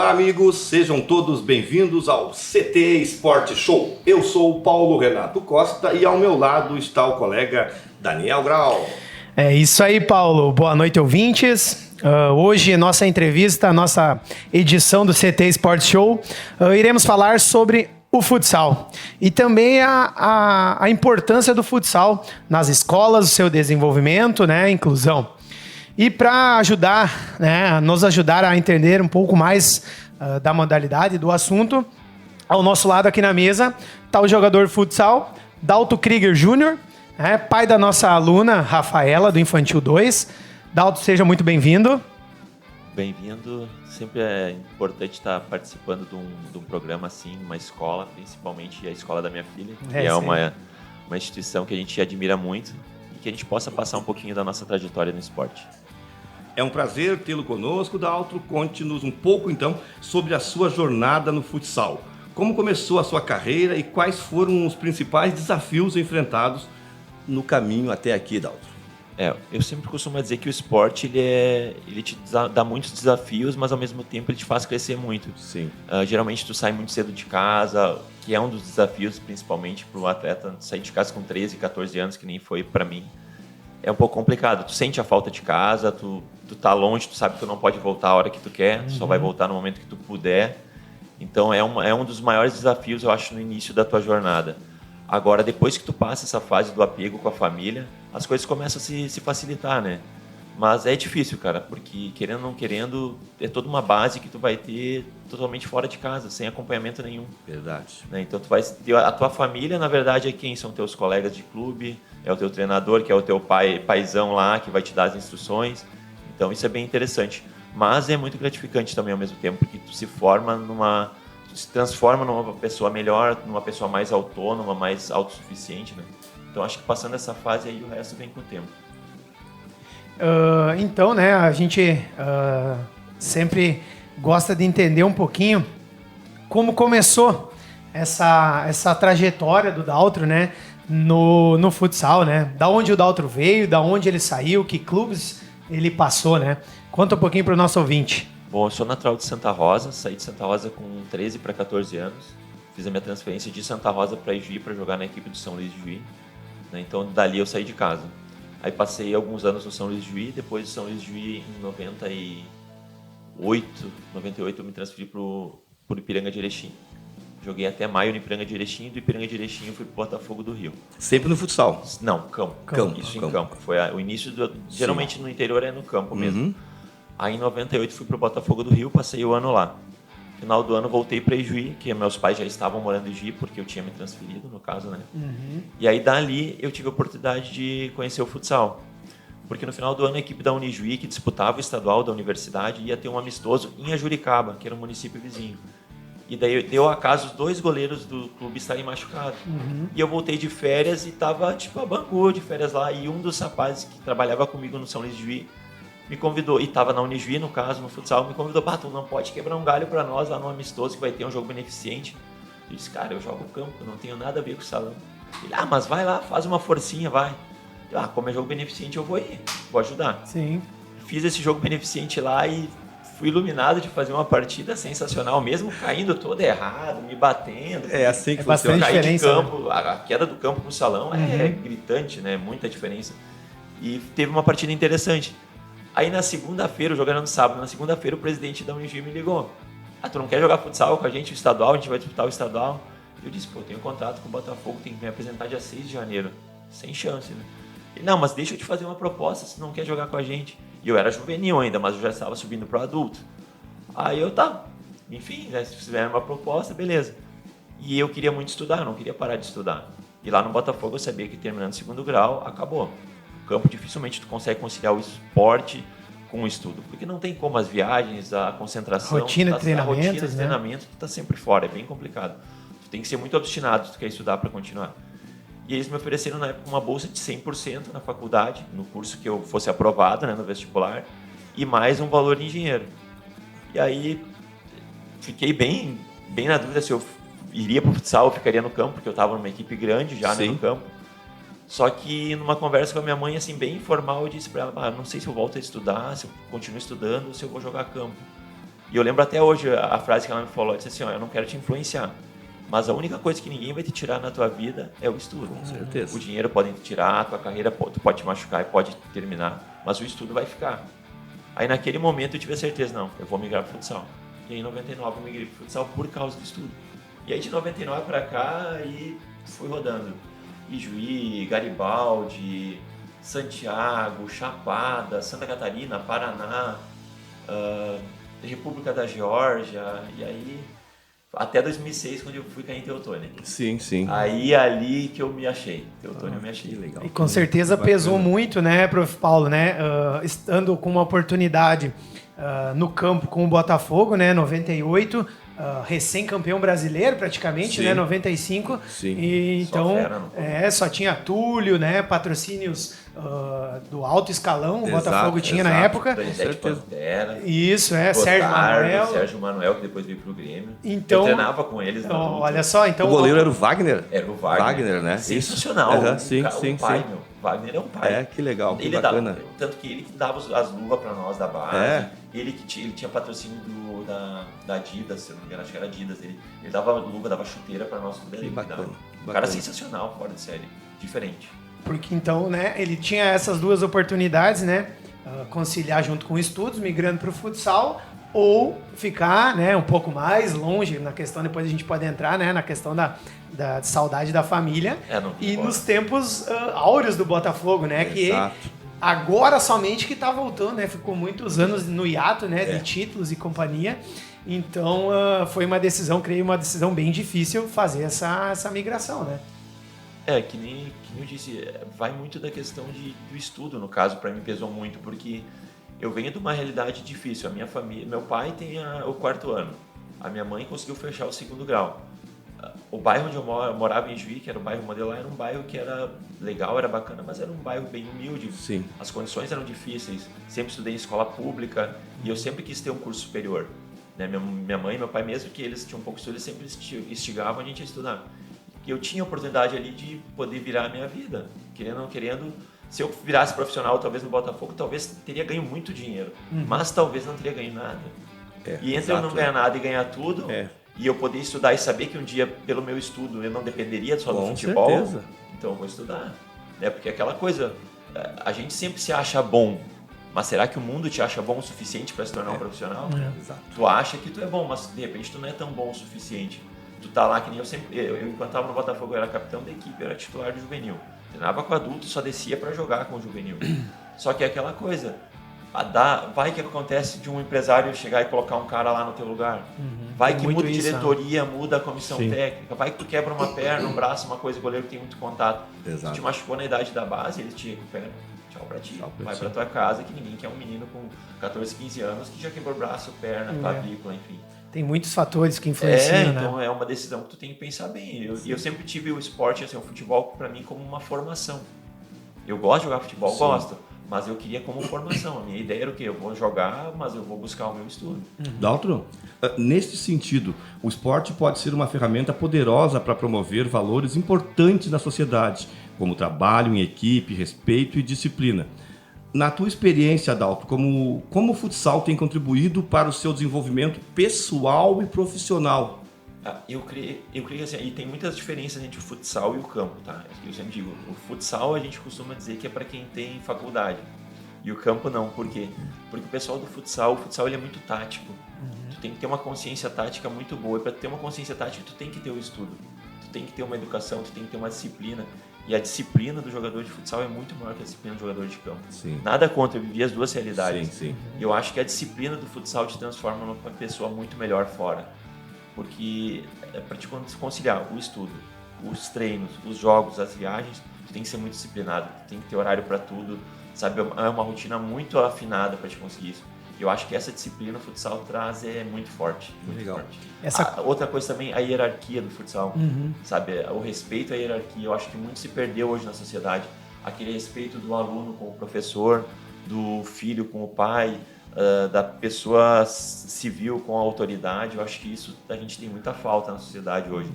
Olá amigos, sejam todos bem-vindos ao CT Sport Show. Eu sou o Paulo Renato Costa e ao meu lado está o colega Daniel Grau. É isso aí, Paulo. Boa noite, ouvintes. Hoje, nossa entrevista, nossa edição do CT Sport Show, iremos falar sobre o futsal e também a importância do futsal nas escolas, o seu desenvolvimento, né, inclusão. E para ajudar, né, nos ajudar a entender um pouco mais da modalidade, do assunto, ao nosso lado aqui na mesa está o jogador de futsal, Dalto Krieger Jr., pai da nossa aluna, Rafaela, do Infantil 2. Dalto, seja muito bem-vindo. Bem-vindo. Sempre é importante estar participando de um programa assim, uma escola, principalmente a escola da minha filha, que é uma instituição que a gente admira muito e que a gente possa passar um pouquinho da nossa trajetória no esporte. É um prazer tê-lo conosco, Dalto. Conte-nos um pouco, então, sobre a sua jornada no futsal. Como começou a sua carreira e quais foram os principais desafios enfrentados no caminho até aqui, Dalto? Eu sempre costumo dizer que o esporte ele te dá muitos desafios, mas ao mesmo tempo ele te faz crescer muito. Sim. Geralmente tu sai muito cedo de casa, que é um dos desafios, principalmente para o atleta sair de casa com 13, 14 anos, que nem foi para mim. É um pouco complicado. Tu sente a falta de casa, tu tá longe, tu sabe que tu não pode voltar a hora que tu quer, tu só vai voltar no momento que tu puder. Então é um dos maiores desafios, eu acho, no início da tua jornada. Agora, depois que tu passa essa fase do apego com a família, as coisas começam a se facilitar, né? Mas é difícil, cara, porque querendo ou não querendo, é toda uma base que tu vai ter totalmente fora de casa, sem acompanhamento nenhum. Verdade. Né? Então tu vai ter a tua família, na verdade, é quem? São teus colegas de clube, é o teu treinador, que é o teu paizão lá, que vai te dar as instruções. Então isso é bem interessante. Mas é muito gratificante também ao mesmo tempo, porque tu se transforma numa pessoa melhor, numa pessoa mais autônoma, mais autossuficiente, né? Então acho que passando essa fase aí, o resto vem com o tempo. Então, né, a gente sempre gosta de entender um pouquinho como começou essa trajetória do Daltro, né, no futsal, né? Da onde o Daltro veio, da onde ele saiu, que clubes ele passou, né? Conta um pouquinho para o nosso ouvinte. Bom, eu sou natural de Santa Rosa, saí de Santa Rosa com 13 para 14 anos. Fiz a minha transferência de Santa Rosa para Ijuí para jogar na equipe do São Luís de Juí. Né? Então, dali eu saí de casa. Aí passei alguns anos no São Luís de Juí, depois do São Luís de Juí, em 98 eu me transferi para o Ipiranga de Erechim. Joguei até maio no Ipiranga de Erechim, e do Ipiranga de Erechim eu fui para o Botafogo do Rio. Sempre no futsal? Não, campo. Isso em campo. Foi o início, geralmente no interior é no campo mesmo. Aí em 98 fui para o Botafogo do Rio, passei o ano lá. Final do ano voltei para Ijuí, que meus pais já estavam morando em Ijuí, porque eu tinha me transferido, no caso, né? E aí dali eu tive a oportunidade de conhecer o futsal. Porque no final do ano a equipe da Unijuí, que disputava o estadual da universidade, ia ter um amistoso em Ajuricaba, que era um município vizinho. E daí deu acaso os 2 goleiros do clube estarem machucados. E eu voltei de férias e tava tipo a Bangu de férias lá. E um dos rapazes que trabalhava comigo no São Luís de Juí me convidou, e estava na Unijuí, no caso, no futsal, me convidou, tu não pode quebrar um galho para nós lá no amistoso, que vai ter um jogo beneficente. Eu disse, cara, eu jogo campo, eu não tenho nada a ver com o salão. Ele, mas vai lá, faz uma forcinha, vai. Eu, como é jogo beneficente, eu vou ir, vou ajudar. Sim. Fiz esse jogo beneficente lá e fui iluminado de fazer uma partida sensacional, mesmo caindo todo errado, me batendo. É assim que funciona. Eu caí de campo, né? a queda do campo pro salão é gritante, né? Muita diferença. E teve uma partida interessante. Aí na segunda-feira, jogando no sábado, na segunda-feira o presidente da Unijuí me ligou. Tu não quer jogar futsal com a gente, o estadual? A gente vai disputar o estadual. Eu disse, eu tenho contrato com o Botafogo, tenho que me apresentar dia 6 de janeiro. Sem chance, né? Ele, não, mas deixa eu te fazer uma proposta, se não quer jogar com a gente. E eu era juvenil ainda, mas eu já estava subindo pro adulto. Aí eu, enfim, né, se fizeram uma proposta, beleza. E eu queria muito estudar, eu não queria parar de estudar. E lá no Botafogo eu sabia que terminando o 2º grau, acabou. Campo, dificilmente tu consegue conciliar o esporte com o estudo, porque não tem como as viagens, a concentração, rotina de treinamento, tu tá sempre fora, é bem complicado. Tu tem que ser muito obstinado se tu quer estudar para continuar. E eles me ofereceram na época uma bolsa de 100% na faculdade, no curso que eu fosse aprovado, né, no vestibular, e mais um valor em dinheiro. E aí fiquei bem na dúvida se eu iria para o futsal ou ficaria no campo, porque eu estava numa equipe grande já, né, no campo. Só que numa conversa com a minha mãe, assim, bem informal, eu disse para ela, não sei se eu volto a estudar, se eu continuo estudando, ou se eu vou jogar campo. E eu lembro até hoje a frase que ela me falou, ela disse assim, ó, eu não quero te influenciar, mas a única coisa que ninguém vai te tirar na tua vida é o estudo. Com certeza. O dinheiro podem te tirar, a tua carreira tu pode te machucar e pode terminar, mas o estudo vai ficar. Aí naquele momento eu tive a certeza, não, eu vou migrar pro futsal. E aí em 99 eu migrei pro futsal por causa do estudo. E aí de 99 para cá, aí fui rodando. Ijuí, Garibaldi, Santiago, Chapada, Santa Catarina, Paraná, República da Geórgia, e aí até 2006, quando eu fui cair em Teutônia. Sim, sim. Aí ali que eu me achei. Teutônia eu me achei. Legal. E com certeza pesou muito, né, Prof. Paulo, né? Estando com uma oportunidade no campo com o Botafogo, né, 98, recém-campeão brasileiro praticamente, Sim. né, 95. Sim. E, Só então, fera, não. só tinha Túlio, né, patrocínios do alto escalão, o Exato, Botafogo tinha na exato. época. Donizete Pantera. Isso, Sérgio Gotardo, Manuel. Sérgio Manuel, que depois veio pro Grêmio. Então, eu treinava com eles na luta. olha só, então... O goleiro era o Wagner? Era o Wagner. né? Sensacional. Uhum, sim, sim, o pai, sim. meu. Wagner é um pai. É, que legal, que ele bacana. Tanto que ele que dava as luvas pra nós da base. É. Ele tinha patrocínio da Adidas, se eu não me engano, acho que era Adidas. Ele dava luva, dava chuteira pra nós. Tudo ali, bacana, um bacana. cara sensacional, fora de série. Diferente. Porque então, né, ele tinha essas duas oportunidades, né, conciliar junto com estudos, migrando para o futsal, ou ficar, né, um pouco mais longe na questão, depois a gente pode entrar, né, na questão da saudade da família, e nos tempos áureos do Botafogo, né, que agora somente que tá voltando, né, ficou muitos anos no hiato, né, de títulos e companhia. Então foi uma decisão, creio, uma decisão bem difícil fazer essa migração, né. Que nem eu disse, vai muito da questão do estudo, no caso, para mim pesou muito, porque eu venho de uma realidade difícil. A minha família, meu pai tem o 4º ano, a minha mãe conseguiu fechar o 2º grau. O bairro onde eu morava em Juí, que era o bairro Modelo, era um bairro que era legal, era bacana, mas era um bairro bem humilde. Sim. As condições eram difíceis, sempre estudei em escola pública e eu sempre quis ter um curso superior. Né? Minha mãe e meu pai, mesmo que eles tinham um pouco de estudo, eles sempre instigavam a gente a estudar. E eu tinha a oportunidade ali de poder virar a minha vida, querendo ou não querendo. Se eu virasse profissional, talvez no Botafogo, talvez teria ganho muito dinheiro, mas talvez não teria ganho nada. E entre eu não ganhar nada e ganhar tudo, e eu poder estudar e saber que um dia, pelo meu estudo, eu não dependeria só do futebol, certeza. então eu vou estudar. Né? Porque aquela coisa, a gente sempre se acha bom, mas será que o mundo te acha bom o suficiente para se tornar um profissional? Exato. Tu acha que tu é bom, mas de repente tu não é tão bom o suficiente. Tu tá lá que nem eu sempre... Eu enquanto tava no Botafogo, eu era capitão da equipe, eu era titular do juvenil. Treinava com adulto, só descia para jogar com o juvenil. Só que é aquela coisa, vai que acontece de um empresário chegar e colocar um cara lá no teu lugar. Vai que muda a diretoria, muda a comissão técnica, vai que tu quebra uma perna, um braço, uma coisa, o goleiro que tem muito contato. Exato. Se te machucou na idade da base, eles te recuperam. Tchau pra ti. Vai pra tua casa, que ninguém quer um menino com 14, 15 anos que já quebrou braço, perna, clavícula, enfim. Tem muitos fatores que influenciam, né? Então é uma decisão que tu tem que pensar bem. Eu sempre tive o esporte, assim, o futebol pra mim como uma formação. Eu gosto de jogar futebol, gosto, mas eu queria como formação. A minha ideia era o quê? Eu vou jogar, mas eu vou buscar o meu estudo. Daltro, neste sentido, o esporte pode ser uma ferramenta poderosa para promover valores importantes na sociedade, como trabalho em equipe, respeito e disciplina. Na tua experiência, Adalto, como o futsal tem contribuído para o seu desenvolvimento pessoal e profissional? Eu creio que assim, e tem muitas diferenças entre o futsal e o campo, tá? Eu sempre digo, o futsal a gente costuma dizer que é para quem tem faculdade, e o campo não. Por quê? Porque o pessoal do futsal, ele é muito tático. Tu tem que ter uma consciência tática muito boa, e para ter uma consciência tática tu tem que ter o estudo, tu tem que ter uma educação, tu tem que ter uma disciplina. E a disciplina do jogador de futsal é muito maior que a disciplina do jogador de campo. Sim. Nada contra, eu vivi as duas realidades. Sim. E eu acho que a disciplina do futsal te transforma numa pessoa muito melhor fora. Porque é para te conciliar o estudo, os treinos, os jogos, as viagens, tu tem que ser muito disciplinado, tu tem que ter horário para tudo, sabe? É uma rotina muito afinada para te conseguir isso. E eu acho que essa disciplina o futsal traz muito forte. Muito legal. Forte. Outra coisa também, a hierarquia do futsal, sabe? O respeito à hierarquia, eu acho que muito se perdeu hoje na sociedade. Aquele respeito do aluno com o professor, do filho com o pai, da pessoa civil com a autoridade. Eu acho que isso a gente tem muita falta na sociedade hoje.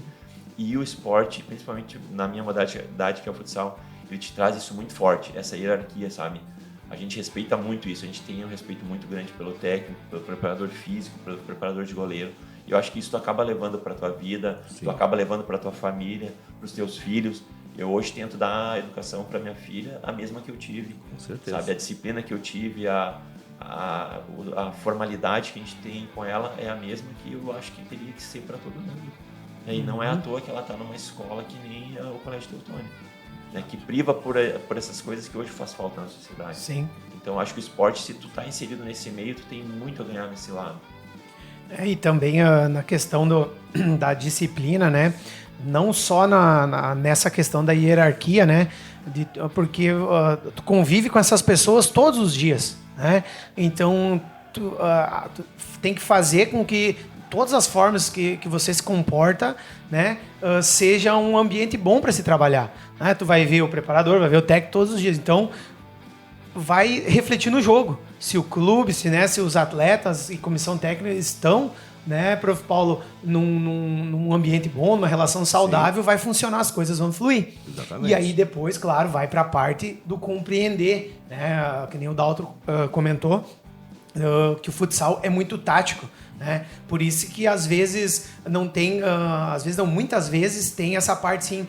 E o esporte, principalmente na minha modalidade que é o futsal, ele te traz isso muito forte, essa hierarquia, sabe? A gente respeita muito isso, a gente tem um respeito muito grande pelo técnico, pelo preparador físico, pelo preparador de goleiro. E eu acho que isso tu acaba levando para tua vida, tu acaba levando para tua família, para os teus filhos. Eu hoje tento dar a educação para minha filha a mesma que eu tive, com certeza. Sabe? A disciplina que eu tive, a formalidade que a gente tem com ela é a mesma que eu acho que teria que ser para todo mundo. E não é à toa que ela está numa escola que nem o Colégio Teutônia, né? Que priva por essas coisas que hoje faz falta na sociedade. Sim. Então, acho que o esporte, se tu tá inserido nesse meio, tu tem muito a ganhar nesse lado. E também na questão da disciplina, né? Não só nessa questão da hierarquia, né? Porque tu convive com essas pessoas todos os dias, né? Então, tu tem que fazer com que todas as formas que você se comporta, né? Seja um ambiente bom para se trabalhar, né? Tu vai ver o preparador, vai ver o técnico todos os dias. Então, vai refletir no jogo. Se o clube, se os atletas e comissão técnica estão, né, Prof. Paulo, num ambiente bom, numa relação saudável, vai funcionar, as coisas vão fluir. Exatamente. E aí depois, claro, vai para a parte do compreender, né, que nem o Daltro comentou, que o futsal é muito tático, né? Por isso que às vezes não tem, muitas vezes tem essa parte assim,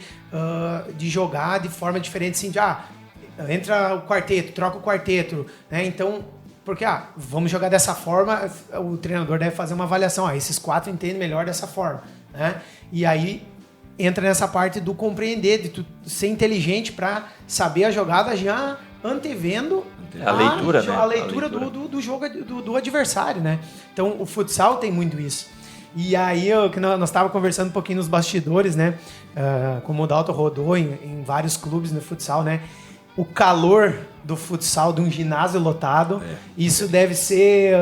de jogar de forma diferente, assim, de entra o quarteto, troca o quarteto, né? Então, porque vamos jogar dessa forma, o treinador deve fazer uma avaliação, esses 4 entendem melhor dessa forma, né? E aí entra nessa parte do compreender, de tu ser inteligente para saber a jogada já antevendo a leitura, né? A leitura do jogo do adversário, né? Então o futsal tem muito isso. E aí, que nós estávamos conversando um pouquinho nos bastidores, né? Como o Dalton rodou em vários clubes no futsal, né? O calor do futsal, de um ginásio lotado, isso deve ser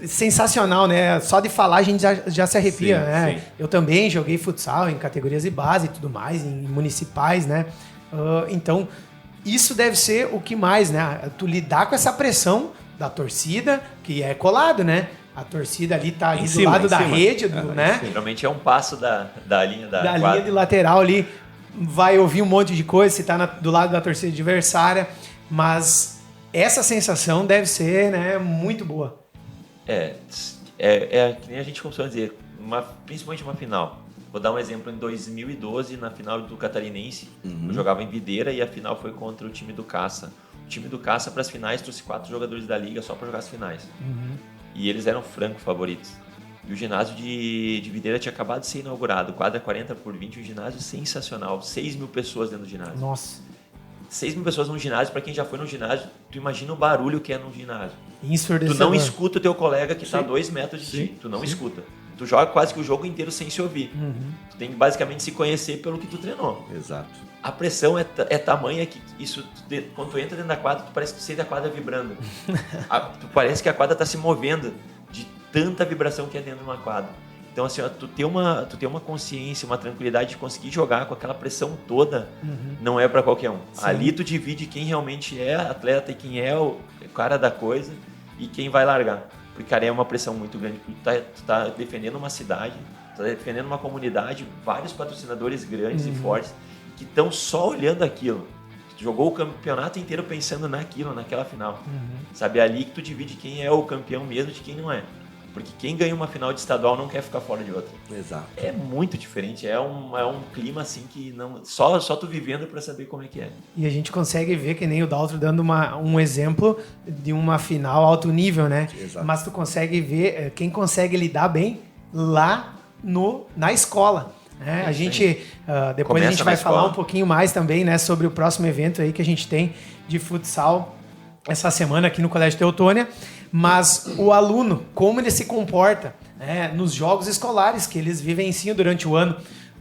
sensacional, né? Só de falar a gente já se arrepia, né? Sim. Eu também joguei futsal em categorias de base e tudo mais, em municipais, né? Então, isso deve ser o que mais, né? Tu lidar com essa pressão da torcida, que é colado, né? A torcida ali tá ali do lado da rede, né? Geralmente é um passo da linha da quadra. Linha de lateral ali. Vai ouvir um monte de coisa se tá do lado da torcida adversária, mas essa sensação deve ser, né, muito boa. Que nem a gente costuma dizer, principalmente uma final. Vou dar um exemplo, em 2012, na final do Catarinense, eu jogava em Videira e a final foi contra o time do Caça. O time do Caça, para as finais, trouxe 4 jogadores da liga só para jogar as finais. E eles eram franco favoritos. E o ginásio de Videira tinha acabado de ser inaugurado, quadra 40x20, um ginásio sensacional, 6 mil pessoas dentro do ginásio. Nossa. 6 mil pessoas num ginásio, para quem já foi no ginásio, tu imagina o barulho que é num ginásio. Tu não escuta o teu colega que está a 2 metros de ti, tu não escuta. Tu joga quase que o jogo inteiro sem se ouvir. Tu tem que basicamente se conhecer pelo que tu treinou. Exato. A pressão é tamanha que isso, quando tu entra dentro da quadra, tu parece que tu sente a quadra vibrando. Tu parece que a quadra está se movendo de tanta vibração que é dentro de uma quadra. Então, assim, tu ter uma consciência, uma tranquilidade de conseguir jogar com aquela pressão toda, não é para qualquer um. Sim. Ali tu divide quem realmente é atleta e quem é o cara da coisa e quem vai largar. Porque, cara, é uma pressão muito grande. Tu tá defendendo uma cidade, tu tá defendendo uma comunidade, vários patrocinadores grandes e fortes que estão só olhando aquilo. Tu jogou o campeonato inteiro pensando naquilo, naquela final. Sabe, é ali que tu divide quem é o campeão mesmo de quem não é. Porque quem ganha uma final de estadual não quer ficar fora de outra. Exato. É muito diferente, é um clima assim que não só tu vivendo para saber como é que é. E a gente consegue ver, que nem o Daltro dando um exemplo de uma final alto nível, né? Exato. Mas tu consegue ver quem consegue lidar bem lá na escola. Né? A gente, depois a gente vai falar um pouquinho mais também, né, sobre o próximo evento aí que a gente tem de futsal essa semana aqui no Colégio Teutônia. Mas o aluno, como ele se comporta, né, nos jogos escolares que eles vivenciam durante o ano.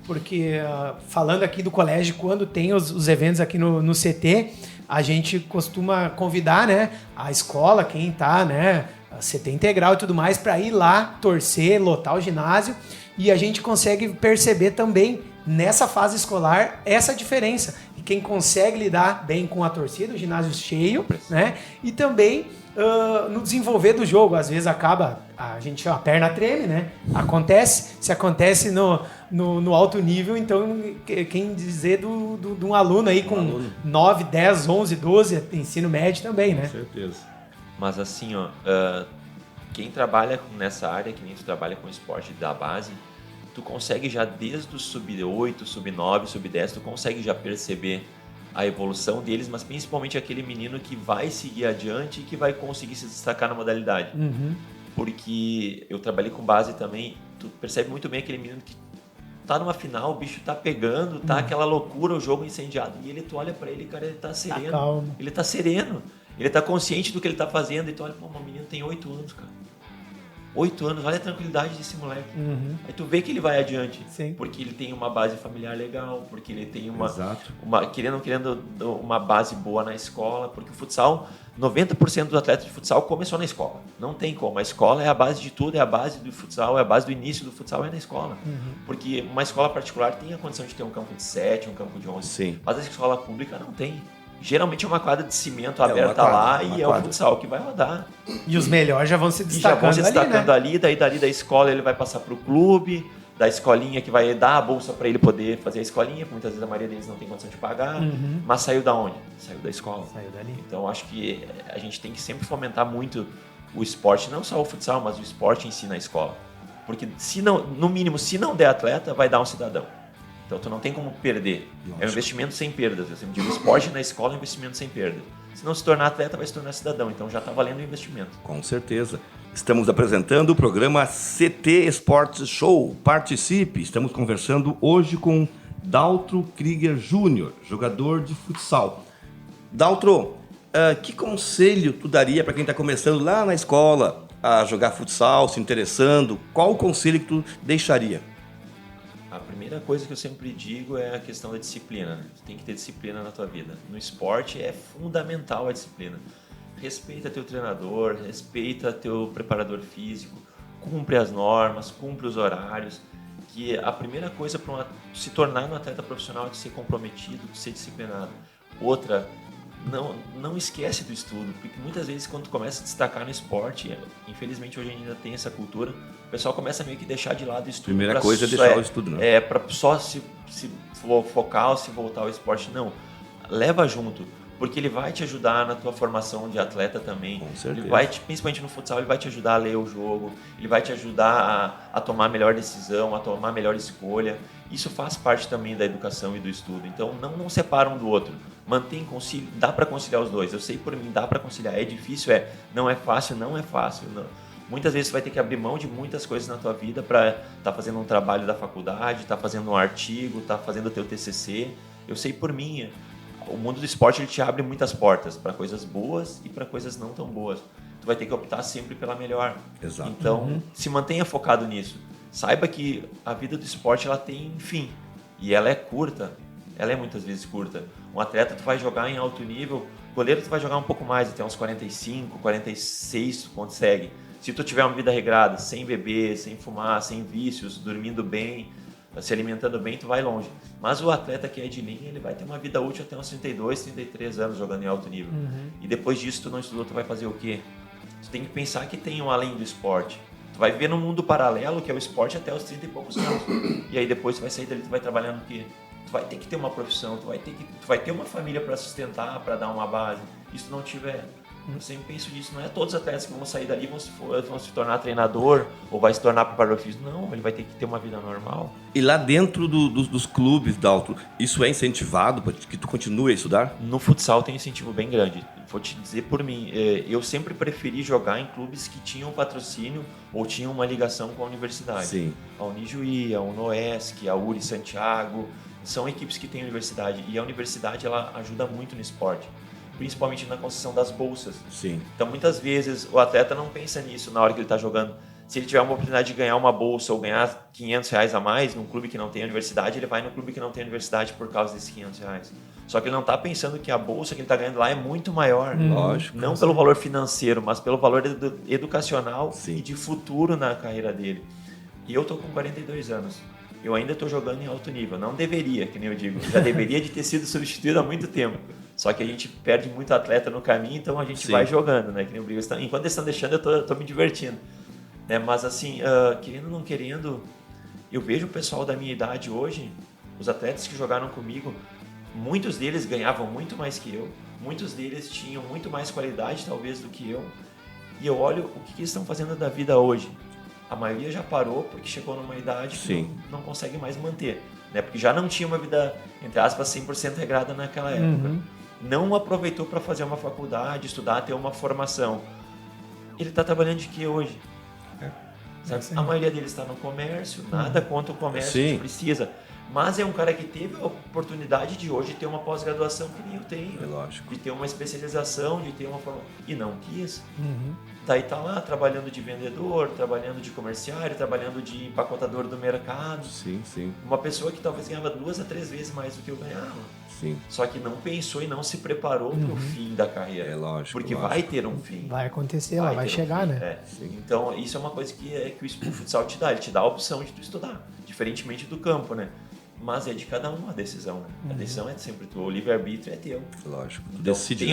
Porque, falando aqui do colégio, quando tem os eventos aqui no CT, a gente costuma convidar, né, a escola, quem tá, né, a CT integral e tudo mais, para ir lá torcer, lotar o ginásio. E a gente consegue perceber também, nessa fase escolar, essa diferença. quem consegue lidar bem com a torcida, o ginásio cheio, né? E também no desenvolver do jogo. Às vezes acaba, a perna treme, né? Se acontece no alto nível, então quem dizer de um aluno aí com 9, 10, 11, 12, ensino médio também, né? Com certeza. Mas assim, quem trabalha nessa área, que nem tu trabalha com esporte da base, tu consegue já desde o sub-8, sub-9, sub-10, tu consegue já perceber a evolução deles, mas principalmente aquele menino que vai seguir adiante e que vai conseguir se destacar na modalidade. Porque eu trabalhei com base também, tu percebe muito bem aquele menino que tá numa final, o bicho tá pegando, tá aquela loucura, o jogo incendiado, e tu olha pra ele, cara, ele tá sereno. Tá calmo. Ele tá sereno. Ele tá consciente do que ele tá fazendo, e tu olha, pô, o menino tem 8 anos, cara. 8 anos, olha a tranquilidade desse moleque. Aí tu vê que ele vai adiante. Sim. Porque ele tem uma base familiar legal, porque ele tem uma querendo uma base boa na escola, porque o futsal, 90% dos atletas de futsal começou na escola. Não tem como. A escola é a base de tudo, é a base do futsal, é a base do início do futsal, é na escola. Porque uma escola particular tem a condição de ter um campo de 7, um campo de 11. Sim. Mas a escola pública não tem. Geralmente é uma quadra de cimento aberta lá e é o futsal que vai rodar. E os melhores já vão se destacando ali, daí dali da escola ele vai passar para o clube, da escolinha que vai dar a bolsa para ele poder fazer a escolinha, porque muitas vezes a maioria deles não tem condição de pagar, mas saiu da onde? Saiu da escola. Saiu dali. Então acho que a gente tem que sempre fomentar muito o esporte, não só o futsal, mas o esporte em si na escola. Porque se não, no mínimo, se não der atleta, vai dar um cidadão. Então, tu não tem como perder. Lógico. É um investimento sem perdas. Eu sempre digo, esporte na escola é um investimento sem perda. Se não se tornar atleta, vai se tornar cidadão. Então, já está valendo o investimento. Com certeza. Estamos apresentando o programa CT Sports Show. Participe. Estamos conversando hoje com Daltro Krieger Júnior, jogador de futsal. Daltro, que conselho tu daria para quem está começando lá na escola a jogar futsal, se interessando? Qual o conselho que tu deixaria? A primeira coisa que eu sempre digo é a questão da disciplina. Tu tem que ter disciplina na tua vida. No esporte é fundamental a disciplina. Respeita teu treinador, respeita teu preparador físico, cumpre as normas, cumpre os horários. Que a primeira coisa para se tornar um atleta profissional é de ser comprometido, de ser disciplinado. Outra, não esquece do estudo, porque muitas vezes quando tu começa a destacar no esporte, infelizmente hoje ainda tem essa cultura, o pessoal começa meio que deixar de lado o estudo. Primeira coisa é deixar o estudo, não. É para só se focar ou se voltar ao esporte, não. Leva junto, porque ele vai te ajudar na tua formação de atleta também. Com certeza. Ele vai principalmente no futsal, ele vai te ajudar a ler o jogo, ele vai te ajudar a tomar a melhor decisão, a tomar a melhor escolha. Isso faz parte também da educação e do estudo. Então, não separa um do outro. Dá para conciliar os dois. Eu sei por mim, dá para conciliar. É difícil, não é fácil, não é fácil. Não. Muitas vezes você vai ter que abrir mão de muitas coisas na tua vida para estar fazendo um trabalho da faculdade, estar fazendo um artigo, estar fazendo o teu TCC. Eu sei por mim, o mundo do esporte ele te abre muitas portas para coisas boas e para coisas não tão boas. Tu vai ter que optar sempre pela melhor. Exato. Então, se mantenha focado nisso. Saiba que a vida do esporte ela tem fim e ela é curta. Ela é muitas vezes curta. Um atleta tu vai jogar em alto nível, goleiro tu vai jogar um pouco mais, até uns 45, 46 tu consegue. Se tu tiver uma vida regrada, sem beber, sem fumar, sem vícios, dormindo bem, se alimentando bem, tu vai longe. Mas o atleta que é de linha, ele vai ter uma vida útil até uns 32, 33 anos jogando em alto nível. E depois disso tu não estudou, tu vai fazer o quê? Tu tem que pensar que tem um além do esporte. Tu vai viver num mundo paralelo, que é o esporte, até os 30 e poucos anos. E aí depois tu vai sair dali, tu vai trabalhar no quê? Tu vai ter que ter uma profissão, tu vai ter uma família para sustentar, para dar uma base. E se tu não tiver, eu sempre penso nisso, não é todos os atletas que vão sair dali vão se tornar treinador ou vai se tornar preparador físico. Não, ele vai ter que ter uma vida normal. E lá dentro dos clubes, Daltro, isso é incentivado para que tu continue a estudar? No futsal tem um incentivo bem grande. Vou te dizer por mim, eu sempre preferi jogar em clubes que tinham patrocínio ou tinham uma ligação com a universidade. Sim. A Unijuí, a Unoesc, a URI Santiago, são equipes que têm universidade. E a universidade ela ajuda muito no esporte, principalmente na concessão das bolsas. Sim. Então, muitas vezes, o atleta não pensa nisso na hora que ele está jogando. Se ele tiver uma oportunidade de ganhar uma bolsa ou ganhar R$500 a mais num clube que não tem universidade, ele vai no clube que não tem universidade por causa desses R$500. Só que ele não está pensando que a bolsa que ele está ganhando lá é muito maior. Lógico. Não pelo valor financeiro, mas pelo valor educacional Sim. e de futuro na carreira dele. E eu estou com 42 anos. eu ainda estou jogando em alto nível. Não deveria, que nem eu digo. Já deveria de ter sido substituído há muito tempo. Só que a gente perde muito atleta no caminho, então a gente vai jogando, né? Que nem eu digo. Enquanto eles estão deixando, eu tô me divertindo. Né? Mas assim, querendo ou não querendo, eu vejo o pessoal da minha idade hoje, os atletas que jogaram comigo, muitos deles ganhavam muito mais que eu, muitos deles tinham muito mais qualidade talvez do que eu, e eu olho o que eles estão fazendo da vida hoje. A maioria já parou porque chegou numa idade que não consegue mais manter, né? Porque já não tinha uma vida, entre aspas, 100% regrada naquela época. Não aproveitou para fazer uma faculdade, estudar, ter uma formação. Ele está trabalhando de que hoje? A maioria deles está no comércio, nada contra o comércio, a gente precisa. Mas é um cara que teve a oportunidade de hoje ter uma pós-graduação que nem eu tenho. É lógico. De ter uma especialização, de ter uma formação. E não quis. Daí tá lá trabalhando de vendedor, trabalhando de comerciário, trabalhando de empacotador do mercado. Sim. Uma pessoa que talvez ganhava 2 a 3 vezes mais do que eu ganhava. Sim. Só que não pensou e não se preparou para o fim da carreira. É lógico. Porque vai ter um fim. Vai acontecer, ela vai chegar, né? Então, isso é uma coisa que o futsal te dá. Ele te dá a opção de tu estudar, diferentemente do campo, né? Mas é de cada um a decisão, né? A decisão é sempre tua. O livre-arbítrio é teu. Lógico. Então, Decide. tu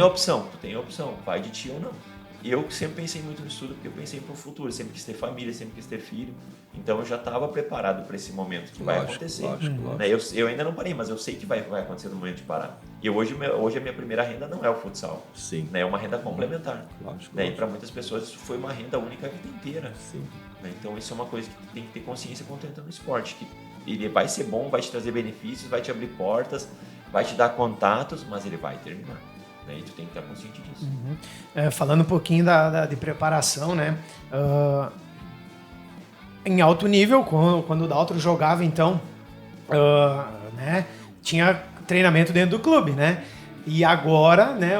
tem a opção. Vai de ti ou não. Eu sempre pensei muito no estudo, porque eu pensei pro futuro. Sempre quis ter família, sempre quis ter filho. Então, eu já estava preparado para esse momento que vai acontecer. Lógico. Né? Eu ainda não parei, mas eu sei que vai acontecer no momento de parar. E hoje a minha primeira renda não é o futsal. Sim. Né? É uma renda complementar. Lógico. Né? E para muitas pessoas isso foi uma renda única a vida inteira. Sim. Né? Então, isso é uma coisa que tu tem que ter consciência quando tu entra no esporte. Que ele vai ser bom, vai te trazer benefícios, vai te abrir portas, vai te dar contatos, mas ele vai terminar. Né? E tu tem que estar consciente disso. Falando um pouquinho de preparação, né? Em alto nível, quando o Daltro jogava, então, né? Tinha treinamento dentro do clube, né? E agora, né?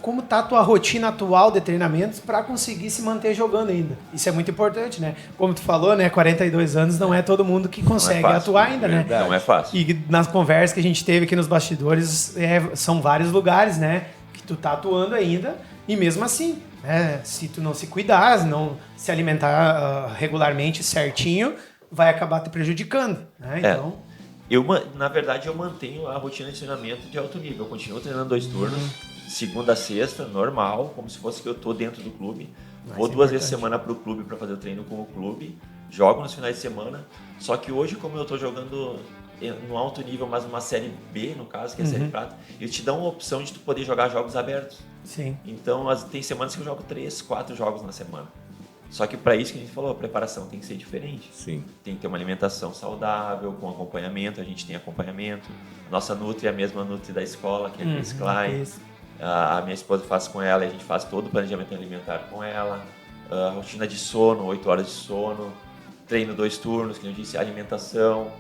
Como tá a tua rotina atual de treinamentos para conseguir se manter jogando ainda? Isso é muito importante, né? Como tu falou, né? 42 anos não é todo mundo que consegue atuar ainda, né? Não é fácil. E nas conversas que a gente teve aqui nos bastidores, são vários lugares, né? Que tu tá atuando ainda e mesmo assim, né? Se tu não se cuidar, não se alimentar regularmente certinho, vai acabar te prejudicando, né? Então... Na verdade, eu mantenho a rotina de treinamento de alto nível. Eu continuo treinando 2 turnos, segunda a sexta, normal, como se fosse que eu tô dentro do clube. Vou 2 vezes por semana pro clube para fazer o treino com o clube. Jogo nos finais de semana. Só que hoje, como eu tô jogando no alto nível, mas numa série B, no caso, que é a série prata, eles te dão a opção de tu poder jogar jogos abertos. Sim. Então, tem semanas que eu jogo 3, 4 jogos na semana. Só que para isso que a gente falou, a preparação tem que ser diferente. Sim. Tem que ter uma alimentação saudável, com acompanhamento, a gente tem acompanhamento. Nossa Nutri é a mesma Nutri da escola, que é a Chris Klein. A minha esposa faz com ela, a gente faz todo o planejamento alimentar com ela. A rotina de sono, 8 horas de sono. Treino 2 turnos, que eu disse, alimentação.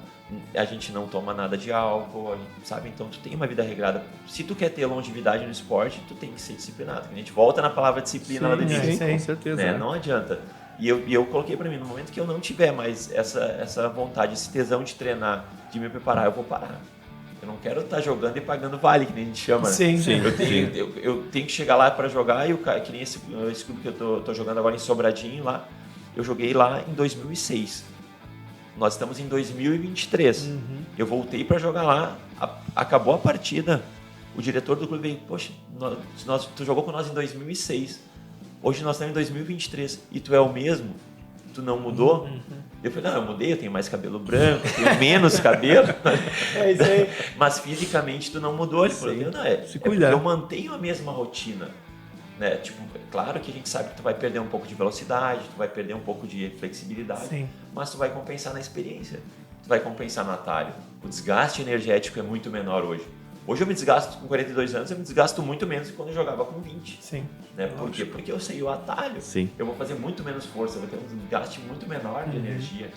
A gente não toma nada de álcool, sabe? Então, tu tem uma vida regrada. Se tu quer ter longevidade no esporte, tu tem que ser disciplinado. A gente volta na palavra disciplina lá do início. Sim, com certeza. Né? Não adianta. E eu coloquei pra mim, no momento que eu não tiver mais essa vontade, esse tesão de treinar, de me preparar, eu vou parar. Eu não quero estar jogando e pagando vale, que nem a gente chama. Sim. Eu tenho que chegar lá para jogar, e que nem esse clube que eu tô jogando agora em Sobradinho lá, eu joguei lá em 2006. Nós estamos em 2023. Eu voltei para jogar lá, acabou a partida. O diretor do clube veio, poxa, tu jogou com nós em 2006. Hoje nós estamos em 2023 e tu é o mesmo? Tu não mudou? Eu falei, não, eu mudei, eu tenho mais cabelo branco, eu tenho menos cabelo. É isso aí. Mas fisicamente tu não mudou. Ele falou, não, se cuidar. Eu mantenho a mesma rotina. Né? Tipo, claro que a gente sabe que tu vai perder um pouco de velocidade, tu vai perder um pouco de flexibilidade, mas tu vai compensar na experiência, tu vai compensar no atalho. O desgaste energético é muito menor hoje. Hoje eu me desgasto com 42 anos, eu me desgasto muito menos do que quando eu jogava com 20. Sim. Né? Por quê? Porque eu sei o atalho. Sim. Eu vou fazer muito menos força, eu vou ter um desgaste muito menor de energia.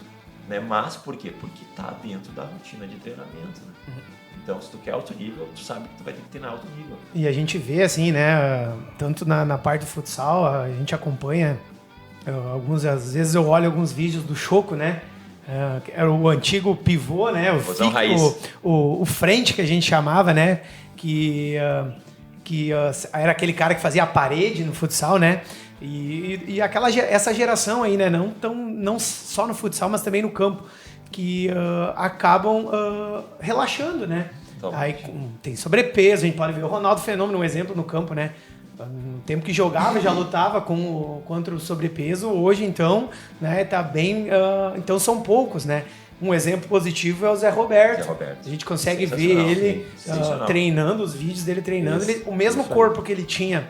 Né? Mas por quê? Porque tá dentro da rotina de treinamento. Né? Então, se tu quer alto nível, tu sabe que tu vai ter que treinar alto nível. E a gente vê, assim, né, tanto na parte do futsal, a gente acompanha, às vezes eu olho alguns vídeos do Choco, né, era o antigo pivô, né, o frente que a gente chamava, né, que era aquele cara que fazia a parede no futsal, né, E essa geração aí, né? Não só no futsal, mas também no campo, que acabam relaxando, né? Aí tem sobrepeso, a gente pode ver o Ronaldo Fenômeno, um exemplo no campo, né? No tempo que jogava, já lutava contra o sobrepeso, hoje então, né, tá bem... então são poucos, né? Um exemplo positivo é o Zé Roberto. A gente consegue ver ele treinando, os vídeos dele treinando. O mesmo corpo que ele tinha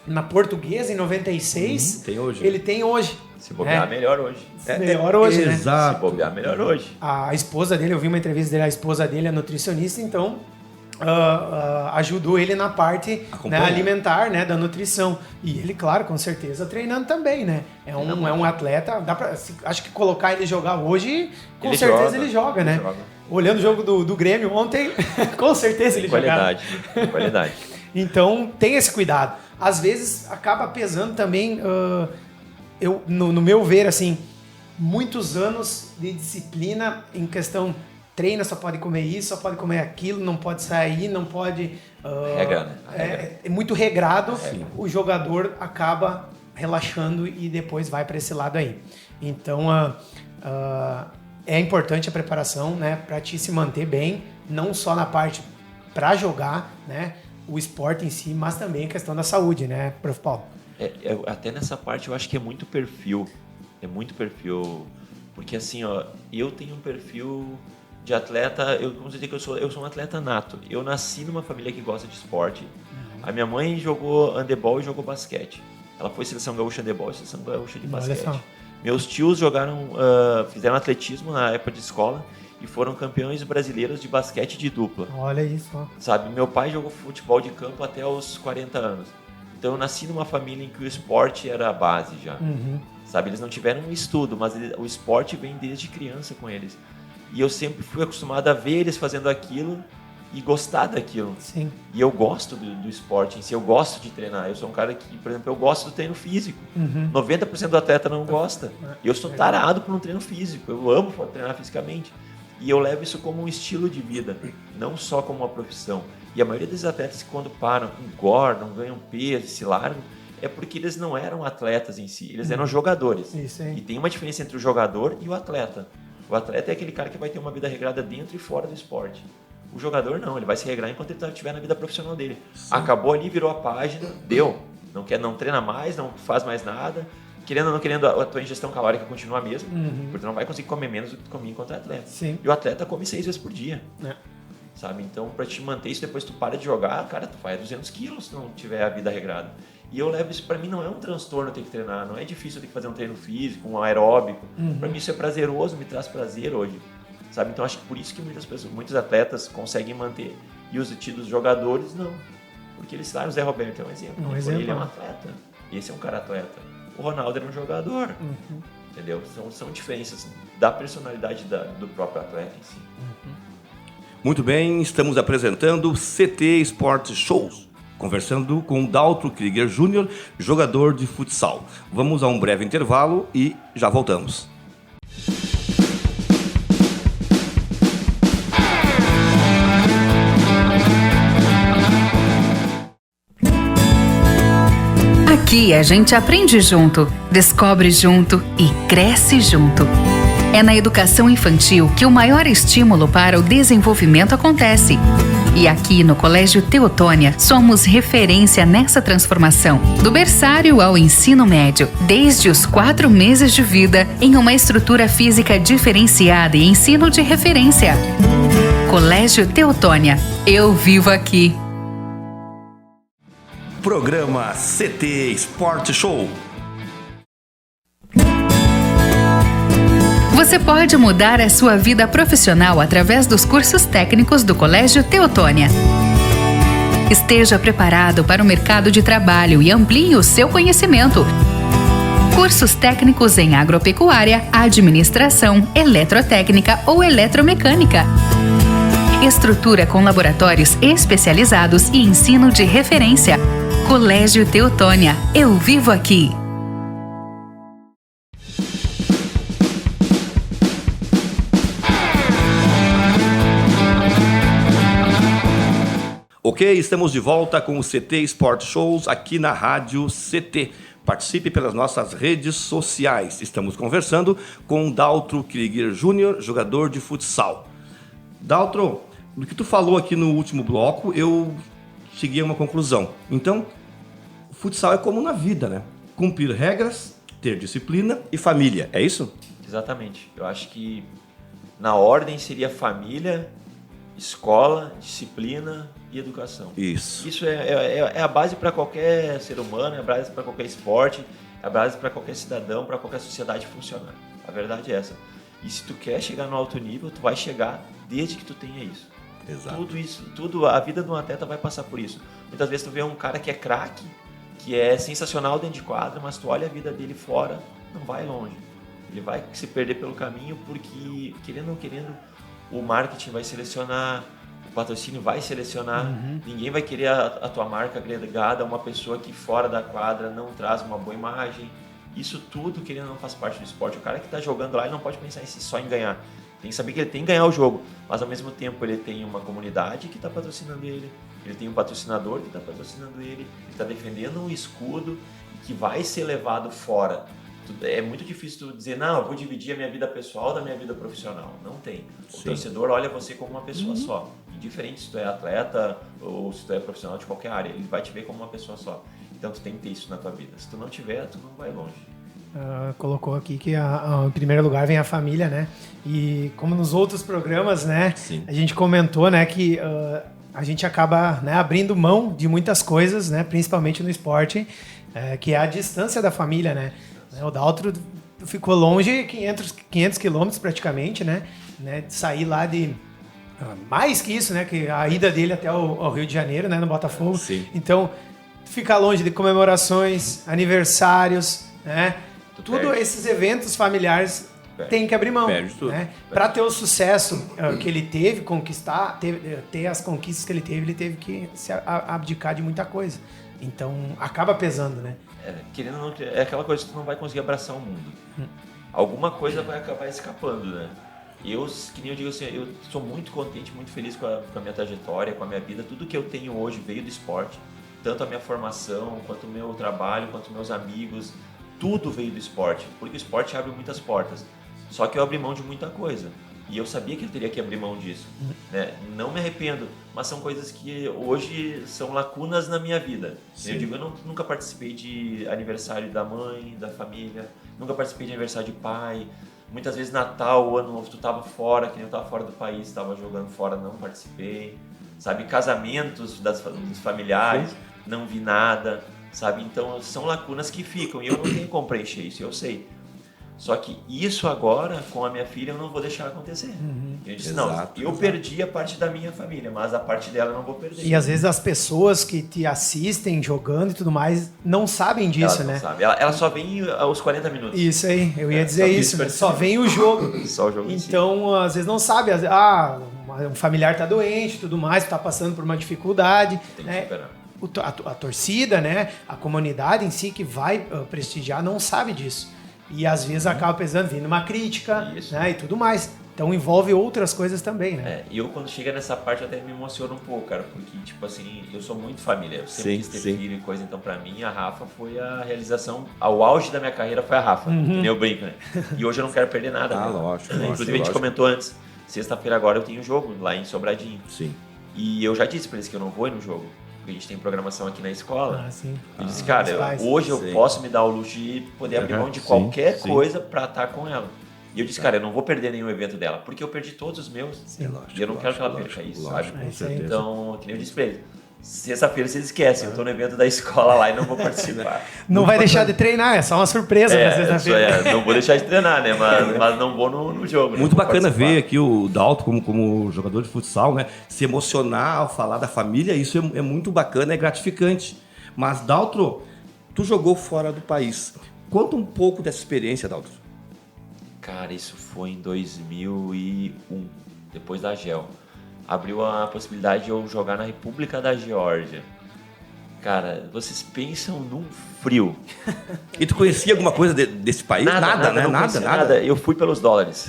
na Portuguesa em 96, ele tem hoje. Se bobear, melhor hoje. Melhor hoje, né? Exato. Se bobear, melhor hoje. A esposa dele, eu vi uma entrevista dele, a esposa dele é nutricionista, então ajudou ele na parte, né, alimentar, né, da nutrição. E ele, claro, com certeza, treinando também, né? É um atleta, acho que colocar ele jogar hoje, com certeza ele joga, né? Olhando o jogo do Grêmio ontem, com certeza ele jogava. Qualidade. Então, tem esse cuidado. Às vezes, acaba pesando também, no meu ver, assim, muitos anos de disciplina em questão... Treina, só pode comer isso, só pode comer aquilo, não pode sair, não pode... Regra, né? É muito regrado, o jogador acaba relaxando e depois vai para esse lado aí. Então, é importante a preparação, né, para te se manter bem, não só na parte para jogar, né, o esporte em si, mas também a questão da saúde, né, Prof. Paulo? Até nessa parte eu acho que é muito perfil, porque assim, ó, eu tenho um perfil... de atleta, vamos dizer que eu sou um atleta nato. Eu nasci numa família que gosta de esporte. A minha mãe jogou handebol e jogou basquete. Ela foi seleção gaúcha handebol e seleção gaúcha de basquete. Meus tios fizeram atletismo na época de escola e foram campeões brasileiros de basquete de dupla. Olha isso. Sabe, meu pai jogou futebol de campo até os 40 anos. Então eu nasci numa família em que o esporte era a base já. Sabe, eles não tiveram um estudo, mas o esporte vem desde criança com eles. E eu sempre fui acostumado a ver eles fazendo aquilo e gostar daquilo. Sim. E eu gosto do esporte em si, eu gosto de treinar. Eu sou um cara que, por exemplo, eu gosto do treino físico. 90% do atleta não gosta. E eu sou tarado por um treino físico. Eu amo treinar fisicamente. E eu levo isso como um estilo de vida, não só como uma profissão. E a maioria dos atletas, quando param, engordam, ganham peso, se largam, é porque eles não eram atletas em si, eles eram jogadores. Isso aí. E tem uma diferença entre o jogador e o atleta. O atleta é aquele cara que vai ter uma vida regrada dentro e fora do esporte. O jogador não, ele vai se regrar enquanto ele estiver na vida profissional dele. Sim. Acabou ali, virou a página, deu. Não treina mais, não faz mais nada. Querendo ou não querendo, a tua ingestão calórica continua a mesma, porque tu não vai conseguir comer menos do que tu comia enquanto atleta. Sim. E o atleta come 6 vezes por dia. Sabe? Então, para te manter isso, depois tu para de jogar, cara, tu faz 200 quilos se não tiver a vida regrada. E eu levo isso, para mim não é um transtorno ter que treinar, não é difícil eu ter que fazer um treino físico, um aeróbico. Para mim isso é prazeroso, me traz prazer hoje. Sabe? Então acho que por isso que muitos atletas conseguem manter. E os tidos jogadores não. Porque eles o Zé Roberto é um exemplo. Ele é um atleta. Esse é um cara atleta. O Ronaldo era um jogador. Entendeu? São diferenças da personalidade do próprio atleta em si. Muito bem, estamos apresentando CT Sports Shows. Conversando com Daltro Krieger Jr., jogador de futsal. Vamos a um breve intervalo e já voltamos. Aqui a gente aprende junto, descobre junto e cresce junto. É na educação infantil que o maior estímulo para o desenvolvimento acontece. E aqui no Colégio Teotônia somos referência nessa transformação, do berçário ao ensino médio, desde os 4 meses de vida, em uma estrutura física diferenciada e ensino de referência. Colégio Teotônia, eu vivo aqui. Programa CT Sport Show. Você pode mudar a sua vida profissional através dos cursos técnicos do Colégio Teotônia. Esteja preparado para o mercado de trabalho e amplie o seu conhecimento. Cursos técnicos em agropecuária, administração, eletrotécnica ou eletromecânica. Estrutura com laboratórios especializados e ensino de referência. Colégio Teotônia, eu vivo aqui. Ok, estamos de volta com o CT Sport Shows aqui na Rádio CT. participe pelas nossas redes sociais. Estamos conversando com Daltro Krieger Jr., jogador de futsal. Daltro, do que tu falou aqui no último bloco, eu cheguei a uma conclusão. Então, o futsal é como na vida, né? Cumprir regras, ter disciplina e família, é isso? Exatamente. Eu acho que na ordem seria família, escola, disciplina e educação. Isso é a base para qualquer ser humano, é a base para qualquer esporte, é a base para qualquer cidadão, para qualquer sociedade funcionar. A verdade é essa. E se tu quer chegar no alto nível, tu vai chegar desde que tu tenha isso. Exato. A vida de um atleta vai passar por isso. Muitas vezes tu vê um cara que é craque, que é sensacional dentro de quadra, mas tu olha a vida dele fora, não vai longe. Ele vai se perder pelo caminho porque, querendo ou não querendo, o marketing vai selecionar, o patrocínio vai selecionar, ninguém vai querer a tua marca agregada a uma pessoa que fora da quadra não traz uma boa imagem. Isso tudo, querendo ou não, faz parte do esporte. O cara que está jogando lá, ele não pode pensar só em ganhar. Tem que saber que ele tem que ganhar o jogo, mas ao mesmo tempo ele tem uma comunidade que está patrocinando ele, ele tem um patrocinador que está patrocinando ele está defendendo um escudo que vai ser levado fora. É muito difícil tu dizer, não, eu vou dividir a minha vida pessoal da minha vida profissional. Não tem. O torcedor olha você como uma pessoa só. Indiferente se tu é atleta ou se tu é profissional de qualquer área, ele vai te ver como uma pessoa só. Então tu tem que ter isso na tua vida. Se tu não tiver, tu não vai longe. Colocou aqui que em primeiro lugar vem a família, né? E como nos outros programas, né? Sim. A gente comentou, né, que a gente acaba, né, abrindo mão de muitas coisas, né? Principalmente no esporte, que é a distância da família, né? O Daltro ficou longe 500 quilômetros praticamente, né? De sair lá de... mais que isso, né? Que a ida dele até o Rio de Janeiro, né? No Botafogo. Sim. Então, ficar longe de comemorações, aniversários, né? Tudo esses eventos familiares tem que abrir mão. Perde tudo. Né? Para ter o sucesso que ele teve, ter as conquistas que ele teve que se abdicar de muita coisa. Então, acaba pesando, né? Querendo ou não, é aquela coisa que tu não vai conseguir abraçar o mundo. Alguma coisa vai acabar escapando, né? Que nem eu digo assim, eu sou muito contente, muito feliz com a minha trajetória, com a minha vida. Tudo que eu tenho hoje veio do esporte. Tanto a minha formação, quanto o meu trabalho, quanto meus amigos. Tudo veio do esporte, porque o esporte abre muitas portas. Só que eu abri mão de muita coisa. E eu sabia que eu teria que abrir mão disso. Né? Não me arrependo, mas são coisas que hoje são lacunas na minha vida. Sim. Eu digo, nunca participei de aniversário da mãe, da família, nunca participei de aniversário de pai. Muitas vezes Natal, Ano Novo, tu estava fora, que nem eu estava fora do país, estava jogando fora, não participei. Sabe, casamentos dos familiares, não vi nada. Sabe, então são lacunas que ficam e eu não tenho como preencher isso, eu sei. Só que isso agora, com a minha filha, eu não vou deixar acontecer. Eu disse, eu perdi a parte da minha família, mas a parte dela eu não vou perder. E às vezes as pessoas que te assistem jogando e tudo mais não sabem disso, né? Sabe. Ela só vem aos 40 minutos. Isso aí, eu ia dizer isso, né? Só vem o jogo. Só o jogo. Então, às vezes não sabe, um familiar tá doente e tudo mais, tá passando por uma dificuldade. Tem que superar. A torcida, né? A comunidade em si que vai prestigiar não sabe disso. E às vezes acaba pesando, vindo uma crítica, né, e tudo mais. Então envolve outras coisas também, né? E eu quando chega nessa parte até me emociono um pouco, cara, porque tipo assim, eu sou muito família, eu sempre quis ter filho e coisa, então pra mim a Rafa foi a realização, ao auge da minha carreira foi a Rafa, que nem eu brinco, né? E hoje eu não quero perder nada. Lógico. Inclusive a gente comentou antes, sexta-feira agora eu tenho jogo lá em Sobradinho. Sim. E eu já disse pra eles que eu não vou ir no jogo. Porque a gente tem programação aqui na escola. Sim. Eu disse, cara, hoje eu posso me dar o luxo de poder abrir mão de qualquer coisa pra estar com ela. E eu disse, cara, eu não vou perder nenhum evento dela, porque eu perdi todos os meus. E eu não quero que ela perca isso, sabe? Então, que nem eu disse pra eles, sexta-feira vocês esquecem, eu tô no evento da escola lá e não vou participar. Não vai deixar de treinar, é só uma surpresa na sexta-feira. Não vou deixar de treinar, né? Mas não vou no jogo. Muito bacana ver aqui o Daltro como jogador de futsal, né? Se emocionar ao falar da família, isso é muito bacana, é gratificante. Mas, Daltro, tu jogou fora do país. Conta um pouco dessa experiência, Daltro. Cara, isso foi em 2001, depois da GEL. Abriu a possibilidade de eu jogar na República da Geórgia. Cara, vocês pensam num frio. E tu conhecia alguma coisa desse país? Nada. Eu fui pelos dólares.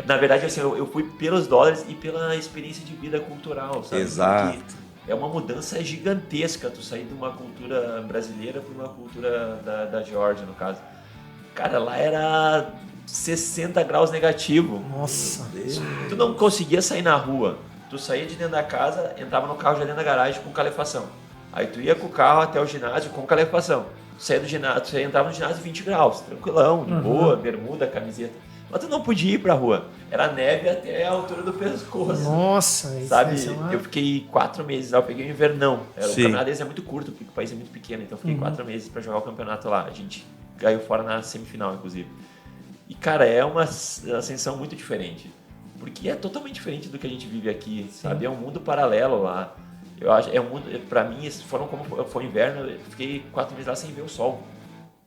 Na verdade, assim, eu fui pelos dólares e pela experiência de vida cultural, sabe? Exato. Porque é uma mudança gigantesca tu sair de uma cultura brasileira para uma cultura da Geórgia, no caso. Cara, lá era 60 graus negativo. Nossa. Tu não conseguia sair na rua. Tu saía de dentro da casa, entrava no carro já dentro da garagem com calefação. Aí tu ia com o carro até o ginásio com calefação. Tu saía do ginásio, tu entrava no ginásio 20 graus, tranquilão, de boa, bermuda, camiseta. Mas tu não podia ir pra rua. Era neve até a altura do pescoço. Nossa, isso sabe? é uma... Eu fiquei 4 meses lá, eu peguei o invernão. O Sim. campeonato deles é muito curto, porque o país é muito pequeno, então eu fiquei 4 meses pra jogar o campeonato lá. A gente caiu fora na semifinal, inclusive. E, cara, é uma ascensão muito diferente. Porque é totalmente diferente do que a gente vive aqui, sabe? É um mundo paralelo lá. Eu acho, pra mim, como foi inverno, eu fiquei 4 meses lá sem ver o sol.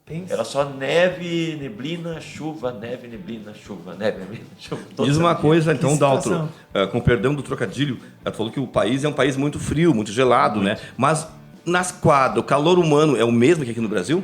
Pensa. Era só neve, neblina, chuva, neve, neblina, chuva, neve, neblina, chuva. Diz uma coisa, então, situação. Daltro, com perdão do trocadilho, tu falou que o país é um país muito frio, muito gelado, né? Mas nas quadras, o calor humano é o mesmo que aqui no Brasil?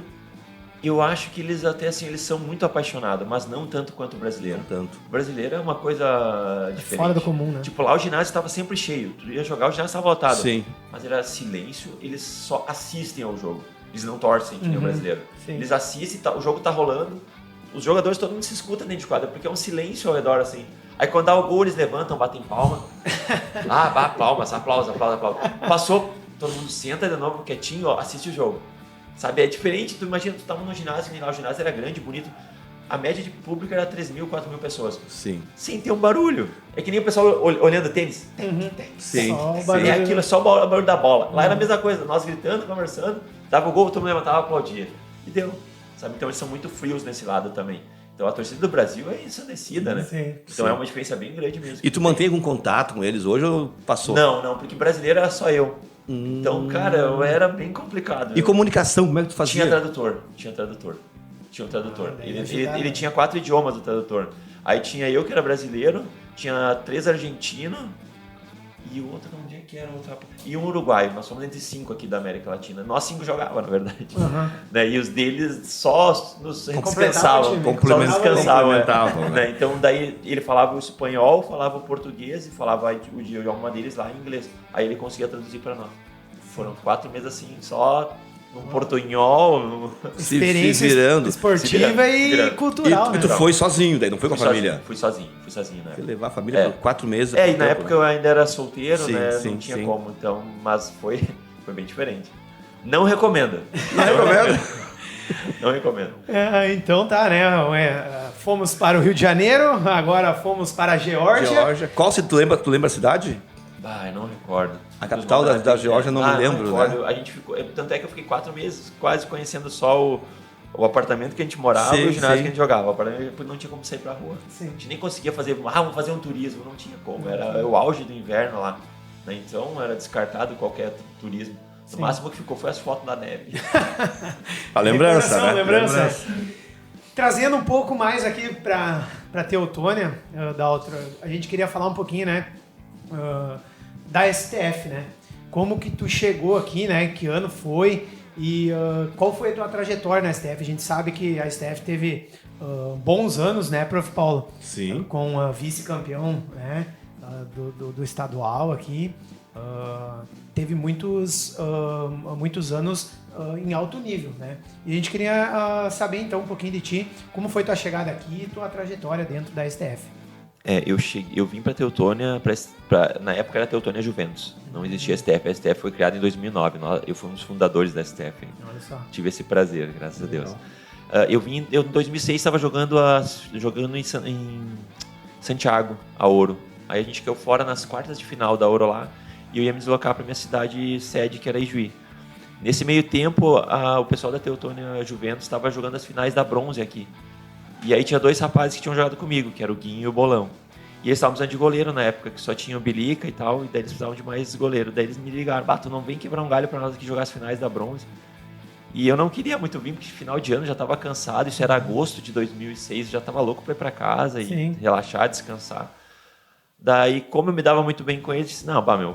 Eu acho que eles até assim, eles são muito apaixonados, mas não tanto quanto o brasileiro. Não tanto. O brasileiro é uma coisa diferente. Fora do comum, né? Tipo, lá o ginásio estava sempre cheio. Tu ia jogar, o ginásio estava lotado. Sim. Mas era silêncio, eles só assistem ao jogo. Eles não torcem, que nem o brasileiro. Sim. Eles assistem, o jogo tá rolando, os jogadores, todo mundo se escuta dentro de quadra, porque é um silêncio ao redor, assim. Aí quando dá o gol, eles levantam, batem palma. Palmas, aplausos. Passou, todo mundo senta de novo, quietinho, ó, assiste o jogo. Sabe, é diferente, tu imagina, tu tava no ginásio, e lá o ginásio era grande, bonito. A média de público era 3.000, 4.000 pessoas. Sim. Sem ter um barulho. É que nem o pessoal olhando tênis. Sim. Só o Sim. barulho. É aquilo, é só o barulho da bola. Lá era a mesma coisa, nós gritando, conversando, dava o gol, todo mundo levantava, aplaudia. E deu. Sabe, então eles são muito frios nesse lado também. Então a torcida do Brasil é ensandecida, né? Sim. Então é uma diferença bem grande mesmo. E tu mantém algum contato com eles hoje ou passou? Não, porque brasileiro era só eu. Então, cara, eu era bem complicado. E comunicação, como é que tu fazia? Tinha tradutor. Ele tinha 4 idiomas, o tradutor. Aí tinha eu, que era brasileiro, tinha 3 argentinos e o outro, onde é que era? E um uruguaio. Nós somos entre 5 aqui da América Latina. Nós 5 jogávamos, na verdade. Né? E os deles só nos dispensavam. Complementavam, né? Então, daí ele falava o espanhol, falava o português e falava o idioma deles lá em inglês. Aí ele conseguia traduzir para nós. Foram 4 meses assim, só no portunhol. Experiência se virando. esportiva e cultural. E tu foi sozinho daí, não foi com a família? Fui sozinho, né? Você levar a família por 4 meses. E na época eu ainda era solteiro, Sim, né? sim, não tinha sim. como, então, mas foi bem diferente. Não recomendo. Não recomendo? Não recomendo. Então tá, né? Fomos para o Rio de Janeiro, agora fomos para a Geórgia. Qual tu lembra a cidade? Eu não recordo. A capital da Geórgia não me lembro, não né? A gente ficou, tanto é que eu fiquei 4 meses quase conhecendo só o apartamento que a gente morava e o ginásio que a gente jogava. O apartamento não tinha como sair pra rua. Sim. A gente nem conseguia fazer, vamos fazer um turismo. Não tinha como, era o auge do inverno lá. Né? Então era descartado qualquer turismo. No máximo que ficou foi as fotos da neve. A lembrança, né? Lembrança. Trazendo um pouco mais aqui para Teutônia, Daltro, a gente queria falar um pouquinho, né? Da STF, né? Como que tu chegou aqui, né? Que ano foi e qual foi a tua trajetória na STF? A gente sabe que a STF teve bons anos, né, Prof. Paulo? Sim. Com a vice-campeão, né, do estadual aqui. Teve muitos anos em alto nível, né? E a gente queria saber então um pouquinho de ti, como foi tua chegada aqui e tua trajetória dentro da STF. Eu vim para Teutônia, na época era Teutônia Juventus, não existia STF, a STF foi criada em 2009, eu fui um dos fundadores da STF. Olha só. Tive esse prazer, graças a Deus. Eu em 2006 estava jogando em Santiago, a Ouro. Aí a gente caiu fora nas quartas de final da Ouro lá e eu ia me deslocar para minha cidade sede, que era Ijuí. Nesse meio tempo, o pessoal da Teutônia Juventus estava jogando as finais da Bronze aqui. E aí tinha 2 rapazes que tinham jogado comigo, que era o Guinho e o Bolão. E eles estavam precisando de goleiro na época, que só tinha o Bilica e tal, e daí eles precisavam de mais goleiro. Daí eles me ligaram, tu não vem quebrar um galho para nós aqui jogar as finais da Bronze. E eu não queria muito vir, porque final de ano já estava cansado, isso era agosto de 2006, eu já estava louco para ir para casa e relaxar, descansar. Daí, como eu me dava muito bem com eles, disse,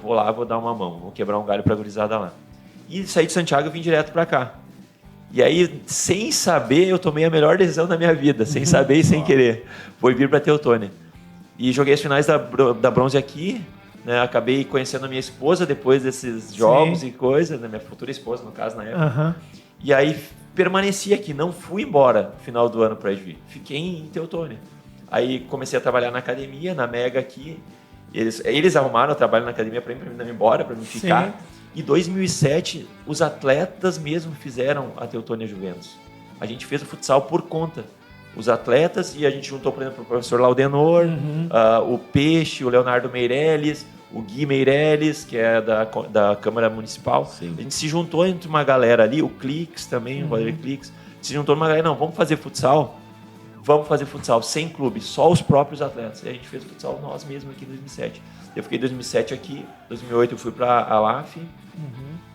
vou lá, vou dar uma mão, vou quebrar um galho pra gurizada lá. E saí de Santiago e vim direto para cá. E aí, sem saber, eu tomei a melhor decisão da minha vida, sem saber e sem querer. Foi vir para Teutônia. E joguei as finais da Bronze aqui, né? Acabei conhecendo a minha esposa depois desses jogos e coisa, né? Minha futura esposa, no caso, na época. E aí permaneci aqui, não fui embora no final do ano para Juí. Fiquei em Teutônia. Aí comecei a trabalhar na academia, na Mega aqui. Eles arrumaram o trabalho na academia para mim não ir embora, para mim ficar. Em 2007, os atletas mesmo fizeram a Teutônia Juventus. A gente fez o futsal por conta. Os atletas, e a gente juntou, por exemplo, o professor Laudenor, o Peixe, o Leonardo Meirelles, o Gui Meirelles, que é da Câmara Municipal. Sim. A gente se juntou entre uma galera ali, o Clix também, o Rodrigo Clix, se juntou numa galera, não, vamos fazer futsal sem clube, só os próprios atletas. E a gente fez o futsal nós mesmos aqui em 2007. Eu fiquei em 2007 aqui, em 2008 eu fui para a LAF,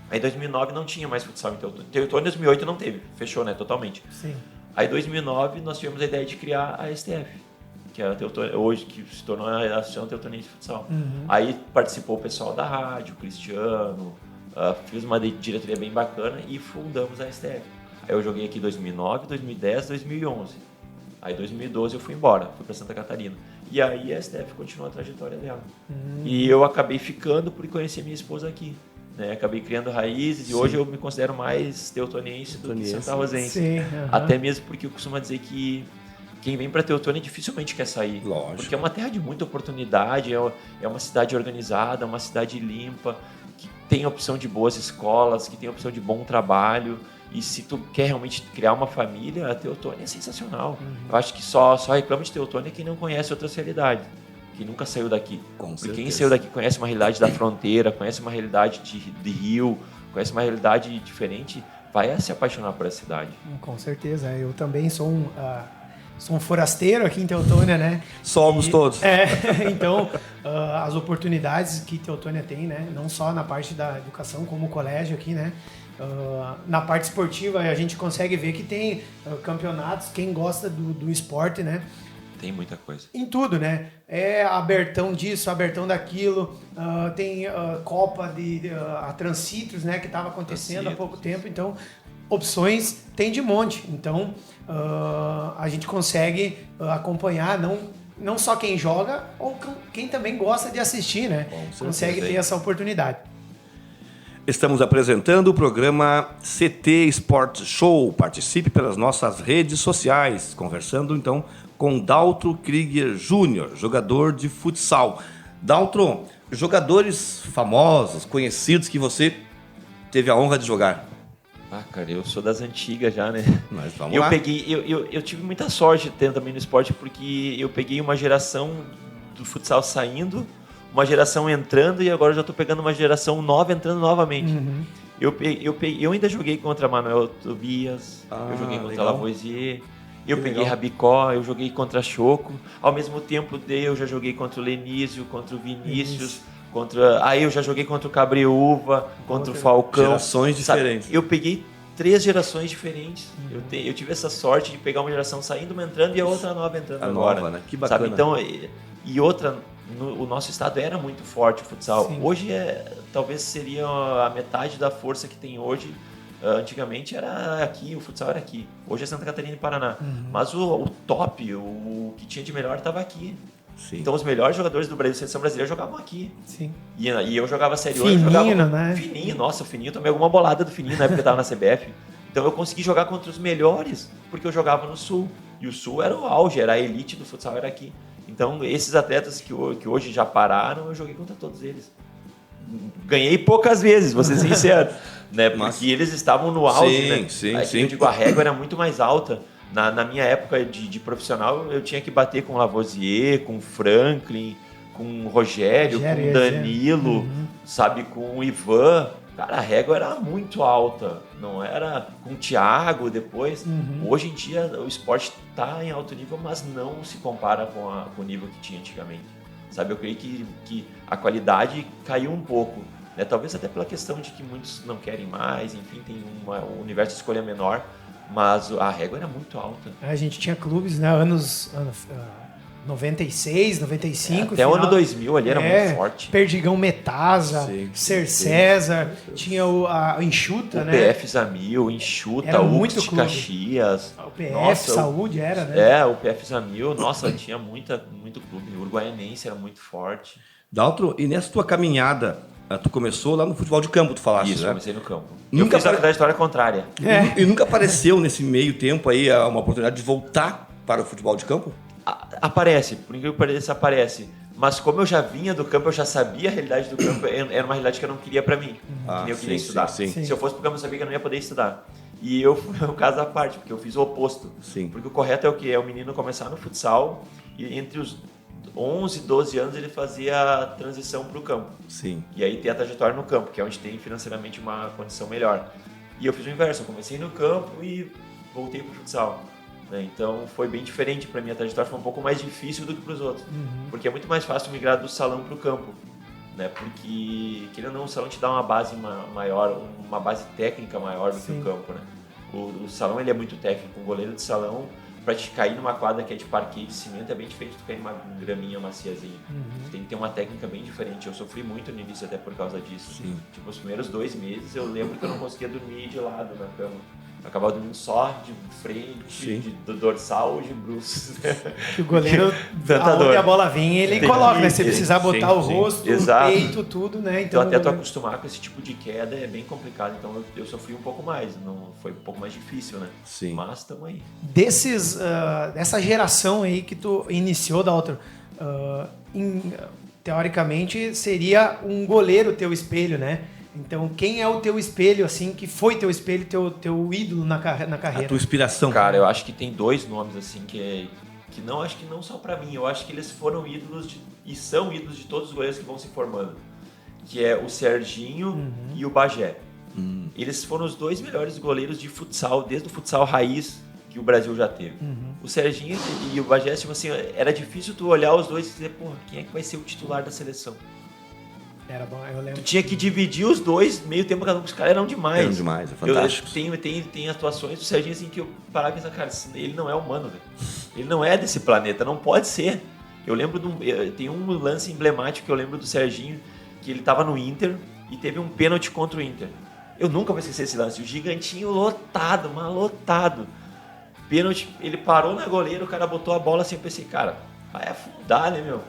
aí em 2009 não tinha mais futsal em Teutônia. Teutônia em 2008 não teve, fechou, né, totalmente. Sim. Aí em 2009 nós tivemos a ideia de criar a STF, que é a Teutônia, hoje que se tornou a Associação Teutoniense de Futsal. Aí participou o pessoal da rádio, o Cristiano, fiz uma diretoria bem bacana e fundamos a STF. Aí eu joguei aqui em 2009, 2010, 2011. Aí em 2012 eu fui embora, fui para Santa Catarina. E aí a STF continuou a trajetória dela. E eu acabei ficando por conhecer minha esposa aqui. Né? Acabei criando raízes e hoje eu me considero mais teutoniense do que santarrozense. Até mesmo porque eu costumo dizer que quem vem para Teutônia dificilmente quer sair. Lógico. Porque é uma terra de muita oportunidade, é uma cidade organizada, uma cidade limpa, que tem opção de boas escolas, que tem opção de bom trabalho. E se tu quer realmente criar uma família, a Teutônia é sensacional. Eu acho que só reclama de Teutônia quem não conhece outras realidades, que nunca saiu daqui. Porque quem saiu daqui conhece uma realidade da fronteira, conhece uma realidade de rio, conhece uma realidade diferente, vai se apaixonar por essa cidade. Com certeza. Eu também sou um forasteiro aqui em Teutônia, né? Somos todos. Então, as oportunidades que Teutônia tem, né? Não só na parte da educação, como o colégio aqui, né? Na parte esportiva, a gente consegue ver que tem campeonatos, quem gosta do esporte, né? Tem muita coisa. Em tudo, né? É abertão disso, abertão daquilo. Tem Copa a Transcitros, né? Que estava acontecendo há pouco tempo. Então, opções tem de monte. Então, a gente consegue acompanhar, não só quem joga, ou quem também gosta de assistir, né? Consegue ter essa oportunidade. Estamos apresentando o programa CT Sports Show. Participe pelas nossas redes sociais, conversando então com Daltro Krieger Júnior, jogador de futsal. Daltro, jogadores famosos, conhecidos que você teve a honra de jogar. Cara, eu sou das antigas já, né? Mas vamos lá. Eu tive muita sorte também no esporte, porque eu peguei uma geração do futsal saindo, uma geração entrando e agora já estou pegando uma geração nova entrando novamente. Eu ainda joguei contra Manuel Tobias, eu joguei contra Lavoisier, eu peguei Rabicó, eu joguei contra Choco. Ao mesmo tempo eu já joguei contra o Lenísio, contra o Vinícius, eu já joguei contra o Cabreúva, contra o Falcão. Gerações diferentes. Eu peguei 3 gerações diferentes. Eu tive essa sorte de pegar uma geração saindo, uma entrando e a outra nova entrando agora. Nova, né? Que bacana. Sabe? Então, e outra, o nosso estado era muito forte o futsal. Sim. Hoje talvez seria a metade da força que tem hoje. Antigamente era aqui, o futsal era aqui. Hoje é Santa Catarina e Paraná. Mas o top, o que tinha de melhor estava aqui. Sim. Então os melhores jogadores do Brasil, seleção brasileira, jogavam aqui. Sim. E eu jogava Série 8, Fininho, jogava né? Fininho, nossa, o Fininho, tomei alguma bolada do Fininho na época que eu estava na CBF. Então eu consegui jogar contra os melhores, porque eu jogava no Sul. E o Sul era o auge, era a elite do futsal, era aqui. Então esses atletas que hoje já pararam, eu joguei contra todos eles. Ganhei poucas vezes, vou ser sincero, né? Porque eles estavam no auge, né? Sim. Eu digo, a régua era muito mais alta. Na minha época de profissional, eu tinha que bater com o Lavoisier, com o Franklin, com o Rogério, com o Danilo, sabe, com o Ivan. Cara, a régua era muito alta, não era com o Thiago depois. Hoje em dia o esporte está em alto nível, mas não se compara com o nível que tinha antigamente. Sabe, eu creio que a qualidade caiu um pouco, né? Talvez até pela questão de que muitos não querem mais, enfim, tem um universo de escolha menor, mas a régua era muito alta. A gente tinha clubes, né, anos 96, 95. Até o ano 2000 ali era muito forte. Perdigão Metasa, Ser César, tinha a Enxuta, né? PF Zamil, Enxuta, era o muito de Caxias. O PF Saúde era, né? O PF Zamil, nossa, tinha muito clube. O Uruguaianense era muito forte. Daltro, e nessa tua caminhada, tu começou lá no futebol de campo, tu falaste, Isso, né? comecei no campo. Nunca Eu fiz a trajetória contrária. E nunca apareceu nesse meio tempo aí uma oportunidade de voltar para o futebol de campo? Aparece, por incrível que pareça, aparece. Mas como eu já vinha do campo, eu já sabia a realidade do campo, era uma realidade que eu não queria para mim. Que nem eu queria estudar. Sim. Se eu fosse pro campo, eu sabia que eu não ia poder estudar. E eu fui um caso à parte, porque eu fiz o oposto. Sim. Porque o correto é o quê? É o menino começar no futsal e entre os 11, 12 anos ele fazia a transição para o campo. Sim. E aí ter a trajetória no campo, que é onde tem financeiramente uma condição melhor. E eu fiz o inverso, eu comecei no campo e voltei para o futsal. Então foi bem diferente para mim, a trajetória foi um pouco mais difícil do que para os outros. Porque é muito mais fácil migrar do salão para o campo. Porque, querendo ou não, o salão te dá uma base maior, uma base técnica maior do que o campo. O salão ele é muito técnico, um goleiro de salão, para te cair numa quadra que é de parquet de cimento é bem diferente de tu cair numa graminha maciazinha. Tu tem que ter uma técnica bem diferente. Eu sofri muito no início até por causa disso. Sim. Tipo, os primeiros 2 meses eu lembro que eu não conseguia dormir de lado na cama. Eu acabava dormindo só de frente, do dorsal, de bruços. Que o goleiro, Tentador. aonde a bola vinha, ele coloca, né? Se precisar botar o rosto, Exato. o peito, tudo, né? Então até tu acostumar com esse tipo de queda é bem complicado. Então eu sofri um pouco mais, foi um pouco mais difícil, né? Sim. Mas estamos aí. Dessa geração aí que tu iniciou, Daltro, teoricamente seria um goleiro teu espelho, né? Então, quem é o teu espelho, assim, que foi teu espelho, teu ídolo na carreira? A tua inspiração. Cara, eu acho que tem 2 nomes, assim, que não, acho que não só pra mim, eu acho que eles foram ídolos e são ídolos de todos os goleiros que vão se formando. Que é o Serginho e o Bagé. Eles foram os 2 melhores goleiros de futsal, desde o futsal raiz que o Brasil já teve. O Serginho e o Bagé, tipo assim, era difícil tu olhar os dois e dizer, porra, quem é que vai ser o titular da seleção? Era bom, eu lembro. Tu tinha que dividir os dois, meio tempo cada um, os caras eram demais. Eram demais, é fantástico. Tem atuações do Serginho assim que eu parava e pensava, cara, ele não é humano, velho. Ele não é desse planeta, não pode ser. Eu lembro tem um lance emblemático que eu lembro do Serginho, que ele tava no Inter e teve um pênalti contra o Inter. Eu nunca vou esquecer esse lance. O gigantinho lotado, mas lotado. Pênalti, ele parou na goleira, o cara botou a bola assim, eu pensei, cara, vai afundar, né, meu?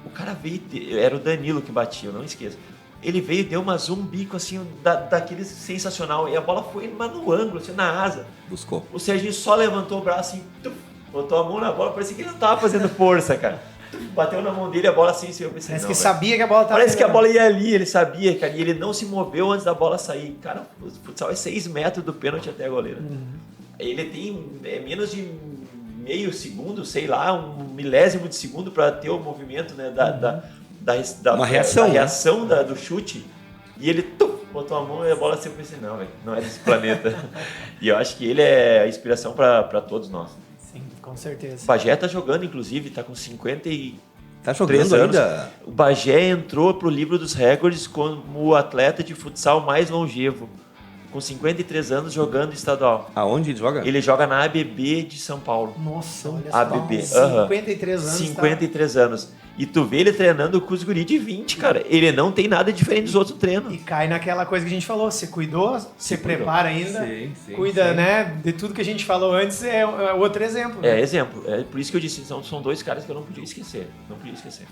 O cara veio, era o Danilo que batia, eu não esqueço. Ele veio e deu um bico assim, daquele sensacional. E a bola foi mas no ângulo, assim, na asa. Buscou. O Serginho só levantou o braço assim, botou a mão na bola, parecia que ele não tava fazendo força, cara. Bateu na mão dele, a bola assim, eu pensei, Parece não, que véio. sabia que a bola tava Parece que a bola ia ali, ele sabia, cara. E ele não se moveu antes da bola sair. Cara, o futsal é 6 metros do pênalti até a goleira. Ele tem menos de meio segundo, sei lá, 1/1000 de segundo para ter o movimento, né, uma reação, da reação do chute. E ele botou a mão e a bola sempre pensei, não, velho, não é desse planeta. E eu acho que ele é a inspiração para todos nós. Sim, com certeza. O Bagé tá jogando, inclusive, tá com 53 Tá jogando anos. ainda? O Bagé entrou pro livro dos recordes como o atleta de futsal mais longevo. Com 53 anos jogando estadual. Aonde ele joga? Ele joga na ABB de São Paulo. Nossa, olha só. ABB. 53 anos. 53 anos. E tu vê ele treinando com os guri de 20, cara. Ele não tem nada diferente dos outros treinos. E cai naquela coisa que a gente falou. Você cuidou, você prepara ainda. Sim, cuida, sim. né? De tudo que a gente falou antes é outro exemplo. É Né? exemplo. É por isso que eu disse, são 2 caras que eu não podia esquecer. Não podia esquecer.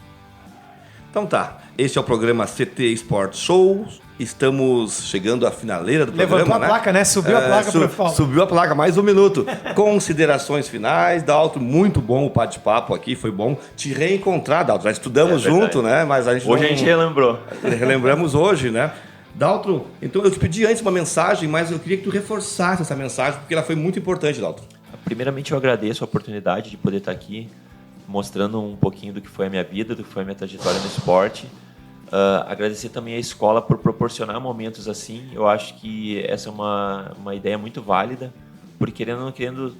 Então tá, esse é o programa CT Sport Show. Estamos chegando à finaleira do programa, Levantou a placa, né? Subiu a placa pro Paulo. Subiu a placa, mais 1 minuto. Considerações finais, Daltro, muito bom o bate-papo aqui, foi bom te reencontrar, Daltro. Já estudamos junto, né? Mas a gente Hoje a gente relembrou. Relembramos hoje, né? Daltro, então eu te pedi antes uma mensagem, mas eu queria que tu reforçasse essa mensagem, porque ela foi muito importante, Daltro. Primeiramente, eu agradeço a oportunidade de poder estar aqui, mostrando um pouquinho do que foi a minha vida, do que foi a minha trajetória no esporte. Agradecer também à escola por proporcionar momentos assim. Eu acho que essa é uma ideia muito válida, porque querendo ou não querendo,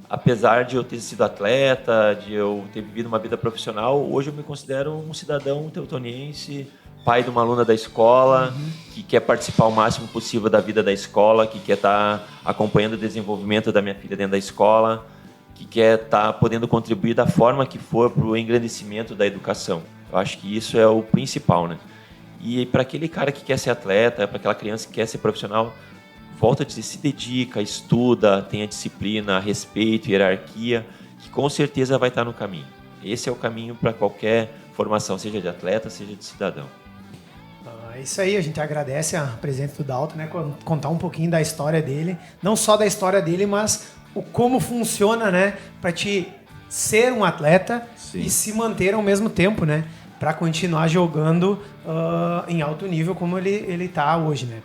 apesar de eu ter sido atleta, de eu ter vivido uma vida profissional, hoje eu me considero um cidadão teutoniense, pai de uma aluna da escola, que quer participar o máximo possível da vida da escola, que quer estar acompanhando o desenvolvimento da minha filha dentro da escola, que quer estar podendo contribuir da forma que for para o engrandecimento da educação. Eu acho que isso é o principal, né? E para aquele cara que quer ser atleta, para aquela criança que quer ser profissional, volta a dizer, se dedica, estuda, tenha disciplina, respeito, hierarquia, que com certeza vai estar no caminho. Esse é o caminho para qualquer formação, seja de atleta, seja de cidadão. É isso aí, a gente agradece a presença do Dalton, né? Contar um pouquinho da história dele, não só da história dele, mas o como funciona, né? Para te ser um atleta e se manter ao mesmo tempo, né? Para continuar jogando em alto nível como ele tá hoje, né?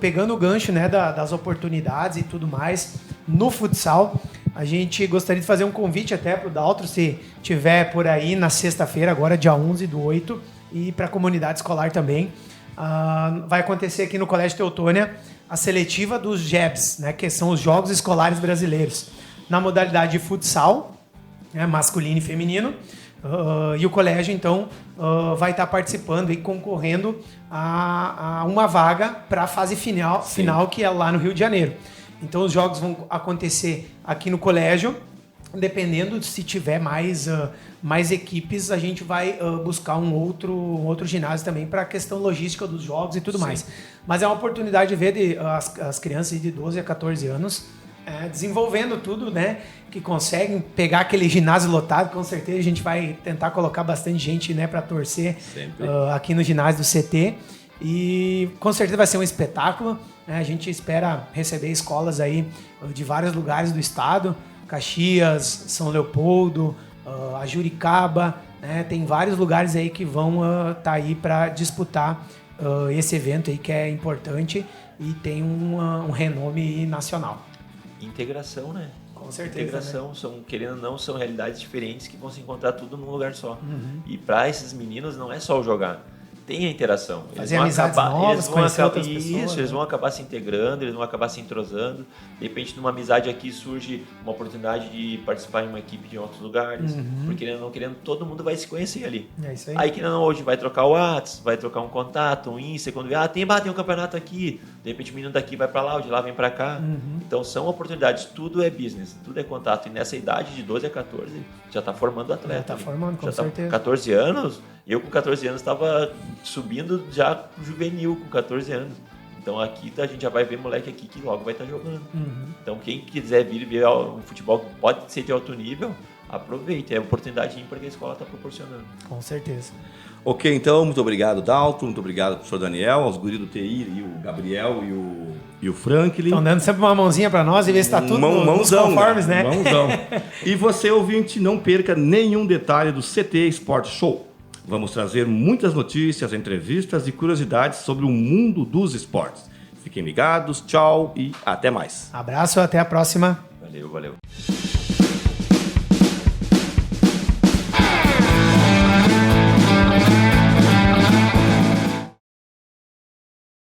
Pegando o gancho, né, das oportunidades e tudo mais no futsal, a gente gostaria de fazer um convite até para o Daltro, se tiver por aí na sexta-feira, agora dia 11/8, e para a comunidade escolar também. Vai acontecer aqui no Colégio Teutônia a seletiva dos JEBs, né, que são os Jogos Escolares Brasileiros, na modalidade de futsal, né, masculino e feminino. E o colégio, então, vai estar participando e concorrendo a uma vaga para a fase final, que é lá no Rio de Janeiro. Então, os jogos vão acontecer aqui no colégio. Dependendo de se tiver mais equipes, a gente vai buscar um outro ginásio também para a questão logística dos jogos e tudo mais. Mas é uma oportunidade de ver as crianças de 12 a 14 anos desenvolvendo tudo, né? Que conseguem pegar aquele ginásio lotado. Com certeza a gente vai tentar colocar bastante gente, né, para torcer aqui no ginásio do CT. E com certeza vai ser um espetáculo, né? A gente espera receber escolas aí de vários lugares do estado. Caxias, São Leopoldo, a Juricaba, né? Tem vários lugares aí que vão tá aí para disputar esse evento aí que é importante e tem um renome nacional. Integração, né? Com certeza. Integração, né? Querendo ou não, são realidades diferentes que vão se encontrar tudo num lugar só. E para esses meninos não é só o jogar. Tem a interação. Fazer amizades novas, conhecer outras pessoas. Eles vão acabar se integrando, eles vão acabar se entrosando. De repente, numa amizade aqui surge uma oportunidade de participar em uma equipe de outros lugares. Porque, querendo ou não querendo, todo mundo vai se conhecer ali. É isso aí. Aí, querendo ou não, hoje vai trocar o WhatsApp, vai trocar um contato, um Insta. Quando vê, tem um campeonato aqui. De repente, o menino daqui vai para lá, o de lá vem para cá. Então, são oportunidades. Tudo é business, tudo é contato. E nessa idade de 12 a 14, já está formando atleta. Já está formando, com certeza. 14 anos... Eu, com 14 anos, estava subindo já juvenil, com 14 anos. Então, aqui a gente já vai ver moleque aqui que logo vai estar jogando. Então, quem quiser vir ver um futebol que pode ser de alto nível, aproveite. É a oportunidade ímpar que a escola está proporcionando. Com certeza. Ok, então, muito obrigado, Dalton. Muito obrigado, professor Daniel, aos guris do TI, e o Gabriel e o Franklin. Estão dando sempre uma mãozinha para nós e ver se está tudo nos conformes, né? Mãozão. E você, ouvinte, não perca nenhum detalhe do CT Sport Show. Vamos trazer muitas notícias, entrevistas e curiosidades sobre o mundo dos esportes. Fiquem ligados, tchau e até mais. Abraço, até a próxima. Valeu.